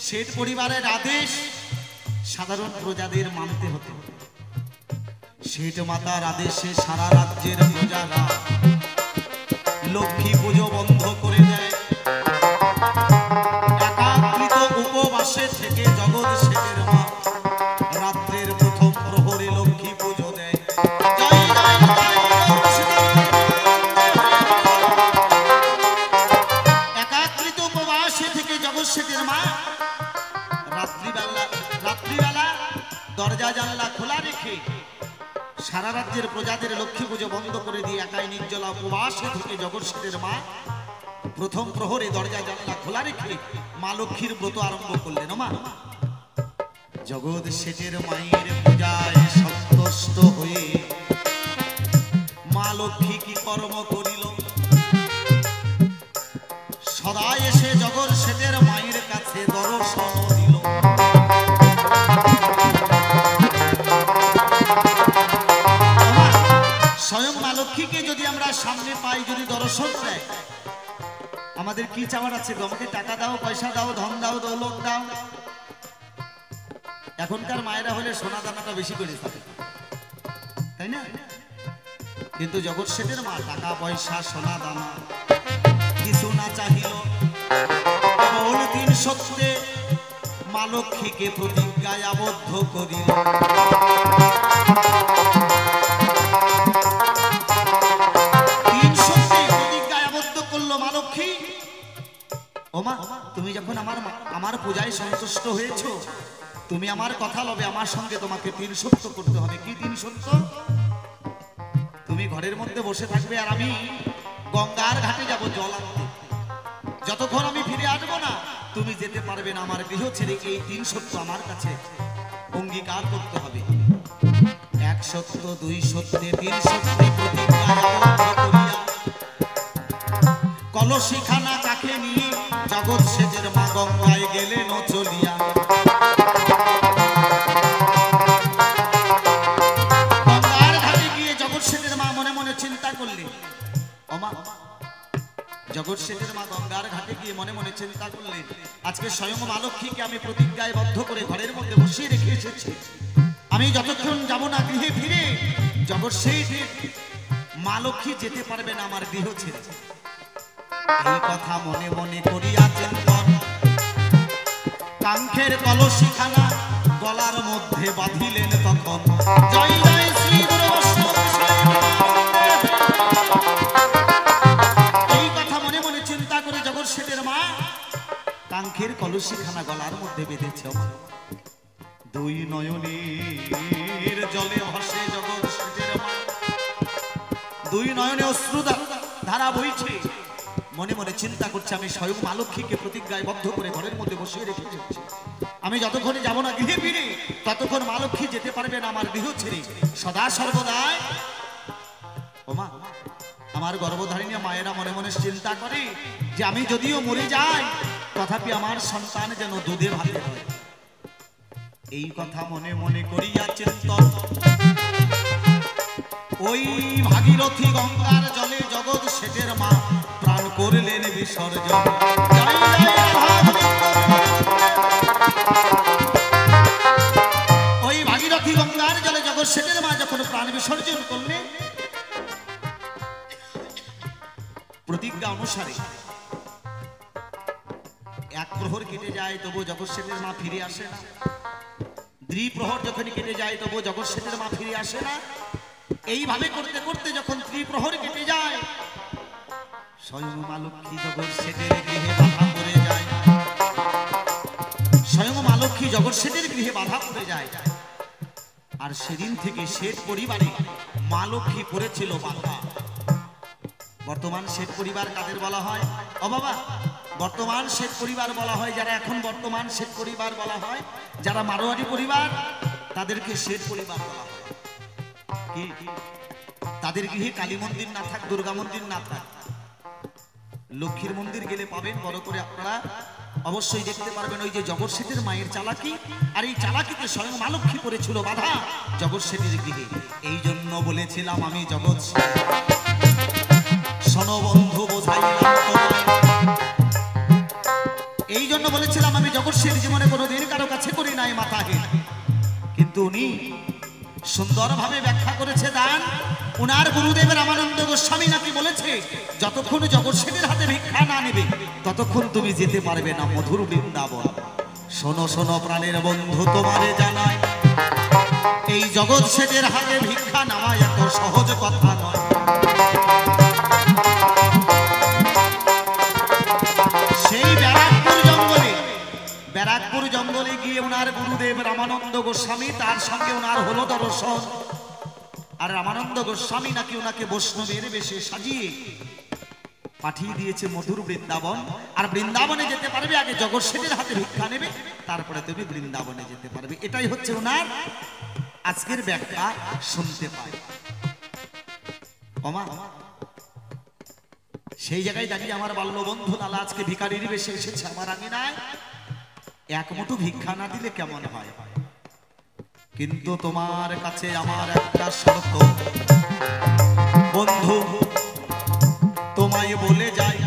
শেঠ পরিবারের আদেশ সাধারণ প্রজাদের মানতে হতো। শেঠ মাতার আদেশে সারা রাজ্যের প্রজারা লক্ষ্মী পুজো বন্ধ করে দেয়। একাকৃত উপবাসে থেকে জগৎ শেঠের মা রাত্রের প্রথম প্রহরে লক্ষ্মী পুজো দেয়। একাকৃত উপবাসে থেকে জগৎ শেঠের মা রাত্রিবেলা দরজা জানলা খোলা রেখে সারা রাজ্যের প্রজাদের লক্ষ্মী পুজো বন্ধ করে দিয়ে একাই নির্জলা উপবাসে থেকে জগৎ শেঠের মা প্রথম প্রহরে দরজা জানলা খোলা রেখে মা লক্ষ্মীর ব্রত আরম্ভ করলেন। মা জগৎ শেঠের মায়ের পূজায় সন্তুষ্ট হয়ে মা লক্ষ্মী কি কর্ম করিল? সদা এসে জগৎ শেঠের মায়ের কাছে দর্শন দিল। স্বয়ং মা লক্ষ্মীকে যদি আমরা সামনে পাই, যদি দর্শন দেয়, আমাদের কি চাওয়ার আছে? আমাকে টাকা দাও, পয়সা দাও, ধন দাও, দৌলত দাও। এখনকার মায়েরা হলে সোনা দানাটা বেশি করে থাকে, তাই না? কিন্তু জগৎ শেঠের মা টাকা পয়সা সোনা দানা কিছু না চাহিল, বহুল দিন সত্যে মা লক্ষ্মীকে প্রতিজ্ঞায় আবদ্ধ করিল। তিন সত্যি প্রতিজ্ঞায় আবদ্ধ করলো মা লক্ষ্মী। ওমা, তুমি যখন আমার পূজায় সন্তুষ্ট হয়েছো, তুমি আমার কথা লবে, আমার সঙ্গে তোমাকে তিন সত্য করতে হবে। কি তিন সত্য? তুমি ঘরের মধ্যে বসে থাকবে আর আমি গঙ্গার ঘাটে যাব জল আনতে। যতক্ষণ আমি ফিরে আসবো না তুমি যেতে পারবে না আমার গৃহ ছেড়ে। এই তিন সত্য আমার কাছে অঙ্গীকার করতে হবে। এক সত্য, দুই সত্যে, তিন সত্যে প্রতিজ্ঞায় আবদ্ধ করিয়া কলসিখানা কাকে নিয়ে জগৎ সেজের মা গঙ্গায় গেলেন চলিয়া। গঙ্গার ঘাটে গিয়ে জগৎ সেজের মা মনে মনে চিন্তা করলেন। ওমা, জগৎ সেজের মা গঙ্গার ঘাটে গিয়ে মনে মনে চিন্তা করলেন, আজকে স্বয়ং মা লক্ষ্মীকে আমি প্রতিজ্ঞায় বদ্ধ করে ঘরের মধ্যে বসিয়ে রেখে এসেছি। আমি যতক্ষণ যাব না গৃহে ফিরে, জগৎ সেজের মা লক্ষ্মী যেতে পারবে না আমার গৃহ ছেড়ে। এই কথা মনে মনে করিয়া চিন্তন কাঙ্ক্ষের কলসিখানা গলার মধ্যে বাঁধিলেন তখন। জয় জয় শ্রী গুরু বৈষ্ণব। এই কথা মনে মনে চিন্তা করে জগৎ সেজের মা কাঙ্ক্ষের কলসিখানা গলার মধ্যে বেঁধেছে। দুই নয়নের জলে ভাসে জগৎ সেজের মা, দুই নয়নে অশ্রু ধারা বইছে। মনে মনে চিন্তা করছে, আমি স্বয়ং মা লক্ষ্মীকে প্রতিজ্ঞায় বদ্ধ করে ঘরের মধ্যে বসিয়ে রেখেছি। আমি যতক্ষণে যাব না গৃহে ফিরে, ততক্ষণ মা লক্ষ্মী যেতে পারবে না আমার গৃহ ছেড়ে। সদা সর্বদাই ওমা, আমার গর্ভধারিণী মায়েরা মনে মনে চিন্তা করে যে আমি যদিও মরে যাই, তথাপি আমার সন্তান যেন দুধে ভাতে হয়। এই কথা মনে মনে করিয়া চিন্তন ওই ভাগীরথী গঙ্গার জলে জগৎ সেজের মা প্রাণ করলেন বিসর্জন। ওই ভাগীরথী গঙ্গার জলে জগৎ সেজের মা যখন প্রাণ বিসর্জন করলেন, প্রতিজ্ঞা অনুসারে এক প্রহর কেটে যায় তবু জগৎ সেজের মা ফিরে আসে না। দ্বিপ্রহর যখন কেটে যায় তবু জগৎ সেজের মা ফিরে আসে না। এইভাবে করতে করতে যখন ত্রিপ্রহর কেটে যায়, স্বয়ং মা লক্ষ্মী জগৎ সেজের গৃহে বাধা পড়ে যায়। স্বয়ং মা লক্ষ্মী জগৎ সেজের গৃহে বাধা পড়ে যায়। আর সেদিন থেকে শেঠ পরিবারে মা লক্ষ্মী পড়েছিল বাধা। বর্তমান শেঠ পরিবার কাদের বলা হয়? ও বাবা, বর্তমান শেঠ পরিবার বলা হয় যারা, এখন বর্তমান শেঠ পরিবার বলা হয় যারা মারোয়ারি পরিবার, তাদেরকে শেঠ পরিবার বলা হয়। কি তাদের গৃহে কালী মন্দির না থাক, দুর্গা মন্দির না থাক, লক্ষ্মীর মন্দির গেলে পাবেন বড় করে। আপনারা অবশ্যই দেখতে পারবেন ওই যে জগৎ সেজের মায়ের চালাকি, আর এই চালাকিতে স্বয়ং মা লক্ষ্মী পড়েছিল বাধা জগৎ সেজের গৃহে। এই জন্য বলেছিলাম আমি জগৎ শোনো বন্ধু বোঝাইলাম তোমায়, এই জন্য বলেছিলাম আমি জগৎ সেজ জীবনে কোনোদিন কারো কাছে করি নাই মাথাহীন। কিন্তু উনি সুন্দরভাবে ব্যাখ্যা করেছে দান। উনার গুরুদেব রামানন্দ গোস্বামী নাকি বলেছে, যতক্ষণ জগৎ সেজের হাতে ভিক্ষা না নেবে ততক্ষণ তুমি যেতে পারবে না মধুর বৃন্দাবন। শোনো শোনো প্রাণের বন্ধু তোমারে জানাই, এই জগৎ সেজের হাতে ভিক্ষা নেওয়া এত সহজ কথা নয়। সেই ব্যারাকপুর জঙ্গলে গিয়ে ওনার গুরুদেব রামানন্দ গোস্বামী, তার সঙ্গে ওনার হলো দর্শন। আর রামানন্দ গোস্বামী নাকি ওনাকে বৈষ্ণবের বেশে সাজিয়ে পাঠিয়ে দিয়েছে মধুর বৃন্দাবন। আর বৃন্দাবনে যেতে পারবে আগে জগৎ সেজের হাতে ভিক্ষা নেবে, তারপরে তুমি বৃন্দাবনে যেতে পারবে। এটাই হচ্ছে ওনার আজকের ব্যাখ্যা শুনতে পাই। ওমা, সেই জায়গায় দাঁড়িয়ে আমার বাল্য বন্ধু লালা আজকে ভিখারির বেশে এসেছে আমার আঙিনায়। এক মুঠো ভিক্ষা না দিলে কেমন হয়? কিন্তু তোমার কাছে আমার একটা শর্ত বন্ধু, তোমায় বলে যাই,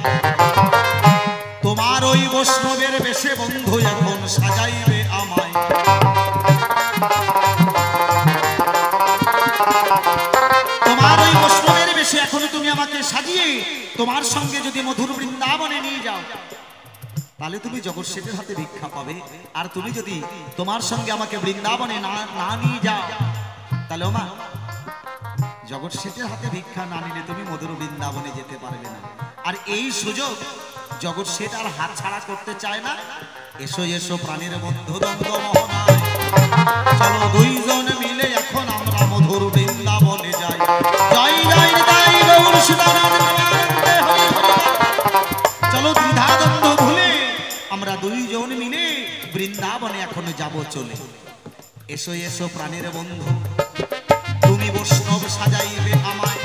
তোমার ওই বৈষ্ণবের বেশে বন্ধু এখন সাজাইবে আমায়। তোমার ওই বৈষ্ণবের বেশে এখন তুমি আমাকে সাজিয়ে তোমার সঙ্গে যদি মধুর বৃন্দাবনে নিয়ে যাও, তাহলে তুমি জগৎ শেঠের হাতে ভিক্ষা পাবে। আর তুমি যদি তোমার সঙ্গে আমাকে বৃন্দাবনে না নিয়ে যাও, তাহলে ওমা জগৎ শেঠের হাতে ভিক্ষা না নিলে তুমি মধুর বৃন্দাবনে যেতে পারবে না। আর এই সুযোগ জগৎ শেঠ আর হাত ছাড়া করতে চায় না। এসো এসো প্রাণীর বন্ধু দ্বন্দ্ব মোহনায়, চলো দুইজন মিলে এখন আমরা মধুর বৃন্দাবনে যাই। জয় জয় জয় গৌর সীতারাম, চলো দ্বিধা দ্বন্দ্ব ভুলে আমরা দুইজন মিলে বৃন্দাবনে এখন যাব চলে। এসো এসো প্রাণীর বন্ধু, তুমি বৈষ্ণব সাজাইবে আমায়,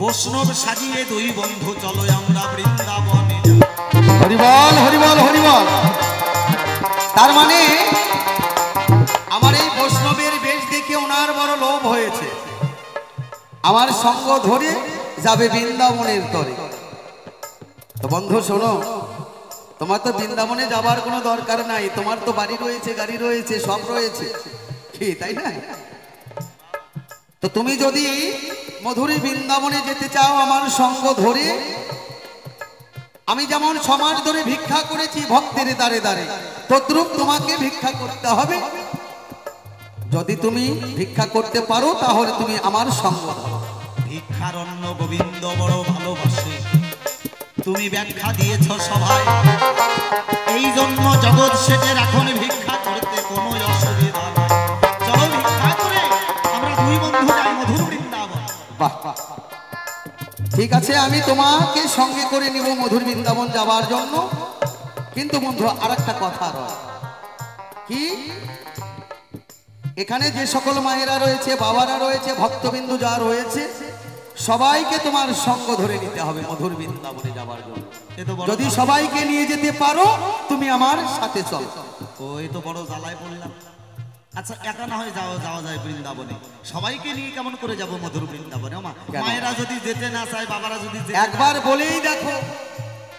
বৈষ্ণব সাজিয়ে দুই বন্ধু চলো আমরা বৃন্দাবনে যাই। হরিবল হরিবল হরিবল। তার মানে আমার এই বৈষ্ণবের বেশ দেখে ওনার বড় লোভ হয়েছে, আমার সঙ্গ ধরে যাবে বৃন্দাবনের তরে। তো বন্ধু শোনো, তোমার তো বৃন্দাবনে যাবার কোনো দরকার নাই, তোমার তো বাড়ি রয়েছে, গাড়ি রয়েছে, সব রয়েছে, কি তাই না? তো তুমি যদি মধুরী বৃন্দাবনে যেতে চাও আমার সঙ্গ ধরে, আমি যেমন সমাজ ধরে ভিক্ষা করেছি ভক্তের দ্বারে দ্বারে, তদ্রূপ তোমাকে ভিক্ষা করতে হবে। যদি তুমি ভিক্ষা করতে পারো তাহলে তুমি আমার সঙ্গ ধরো। ভিক্ষার অন্ন গোবিন্দ বড় ভালোবাসে, তুমি ব্যাখ্যা দিয়েছ সবাই, এই জন্য জগৎ শেঠের এখন ভিক্ষা করতে কোনো অসুবিধা নাই। চলো ভিক্ষা করে আমরা দুই বন্ধু যাই মধুর বৃন্দাবন। বাহ, ঠিক আছে, আমি তোমাকে সঙ্গে করে নিব মধুর বৃন্দাবন যাবার জন্য। কিন্তু বন্ধু আর একটা কথা রয়, কি এখানে যে সকল মায়েরা রয়েছে, বাবারা রয়েছে, ভক্তবিন্দু যা রয়েছে, সবাইকে তোমার সঙ্গ ধরে নিতে হবে মধুর বৃন্দাবনে যাবার জন্য। যদি সবাইকে নিয়ে যেতে পারো তুমি আমার সাথে চলো। ওই তো বড় জ্বালায় পড়লাম। আচ্ছা একা না হয় যাওয়া যায় বৃন্দাবনে, সবাইকে নিয়ে কেমন করে যাব মধুর বৃন্দাবনে? ওমা মায়েরা যদি যেতে না চায়, বাবারা যদি একবার বলেই দেখো।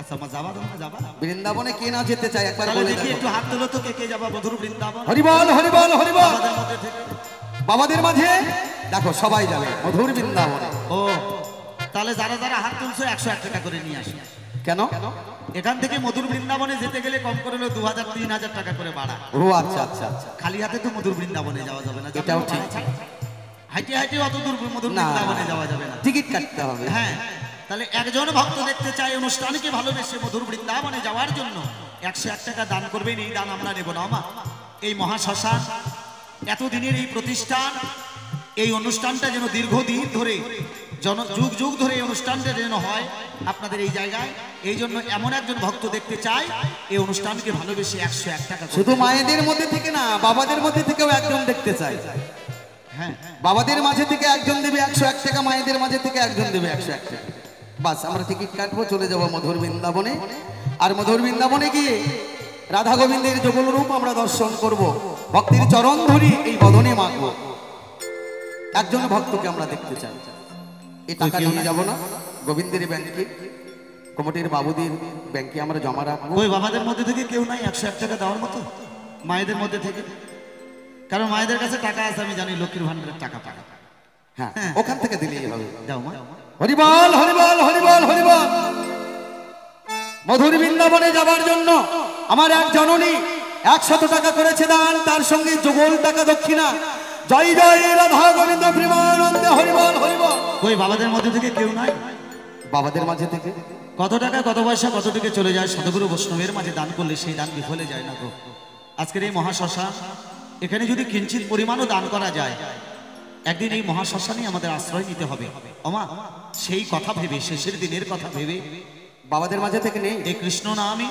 আচ্ছা মা যাবা, তোমরা যাবা বৃন্দাবনে? কে না যেতে চায় একবার বলে দেখি, দেখো। একটু হাত তোলো তো, কে যাবা মধুর বৃন্দাবন? হরিবল হরিবল হরিবল। আমাদের মধ্যে থেকে বাবাদের মাঝে দেখো সবাই যাবে মধুর বৃন্দাবনে। ও তাহলে যারা যারা হাত তুলছো 101 টাকা করে নিয়ে আসো। কেন? এখান থেকে মধুর বৃন্দাবনে যেতে গেলে কম করে হলো 2000-3000 টাকা করে ভাড়া। ও আচ্ছা আচ্ছা আচ্ছা, খালি হাতে তো মধুর বৃন্দাবনে যাওয়া যাবে না। এটাও ঠিক। হাইটে হাইটে অত দূর মধুর না, বৃন্দাবনে যাওয়া যাবে না, টিকিট কাটতে হবে। হ্যাঁ, তাহলে একজন ভক্ত দেখতে চাই অনুষ্ঠানকে ভালোবেসে মধুর বৃন্দাবনে যাওয়ার জন্য 101 টাকা দান করবেন। এই দান আমরা নেব না মা। এই মহাশ্মশান, এতদিনের এই প্রতিষ্ঠান, এই অনুষ্ঠানটা যেন দীর্ঘদিন ধরে যুগ যুগ ধরে এই অনুষ্ঠানটা যেন হয় আপনাদের এই জায়গায়, এই জন্য এমন একজন ভক্ত দেখতে চাই এই অনুষ্ঠানকে ভালোবেসে 101 টাকা। শুধু মায়েদের মধ্যে থেকে না, বাবাদের মধ্যে থেকেও একজন দেখতে চাই। হ্যাঁ, বাবাদের মাঝে থেকে একজন দেবে 101 টাকা, মায়েদের মাঝে থেকে একজন দেবে 101 টাকা। বাস আমরা টিকিট কাটবো, চলে যাবো মধুর বৃন্দাবনে। আর মধুর বৃন্দাবনে গিয়ে রাধা গোবিন্দের যুগল রূপ আমরা দর্শন করব, ভক্তির চরণ ধরি এই বদনে মাখবো। একজন ভক্তকে আমরা দেখতে চাই। এই টাকা নিয়ে যাবো না, গোবিন্দের ব্যাংকে, কমিটির বাবুদের ব্যাংকে আমরা জমা রাখবো। ওই বাবাদের মধ্যে থেকে কেউ নাই 101 টাকা দেওয়ার মতো মায়েদের মধ্যে থেকে? কারণ মায়েদের কাছে টাকা আছে, আমি জানি লক্ষ্মীর ভান্ডারের টাকা পায়। হ্যাঁ, ওখান থেকে দিলেই হবে। দাও মা। হরিবল হরিবল হরিবল হরিবল। মধুর বৃন্দাবনে যাবার জন্য আমার এক জননী 100 টাকা করেছে দান, তার সঙ্গে যুগল টাকা দক্ষিণা। জয় জয় রাধা গোবিন্দ প্রেমানন্দে হরিবল হরিবল। ওই বাবাদের মধ্যে থেকে কেউ নাই? বাবাদের মাঝে থেকে কত টাকা কত পয়সা কত টাকা চলে যায় সদগুরু বৈষ্ণবের মাঝে দান করলে সেই দান বিফলে যায় না গো। আজকের এই মহাশ্মশান, এখানে যদি কিঞ্চিত পরিমাণও দান করা যায়, একদিন এই মহাশ্মশানে আমাদের আশ্রয় নিতে হবে ওমা। সেই কথা ভেবে, শেষের দিনের কথা ভেবে বাবাদের মাঝে থেকে নেই এই কৃষ্ণ নামে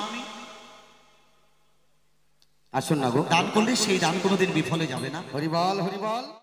আসুন না গো, দান করলে সেই দান কোনোদিন বিফলে যাবে না। হরিবল হরিবল।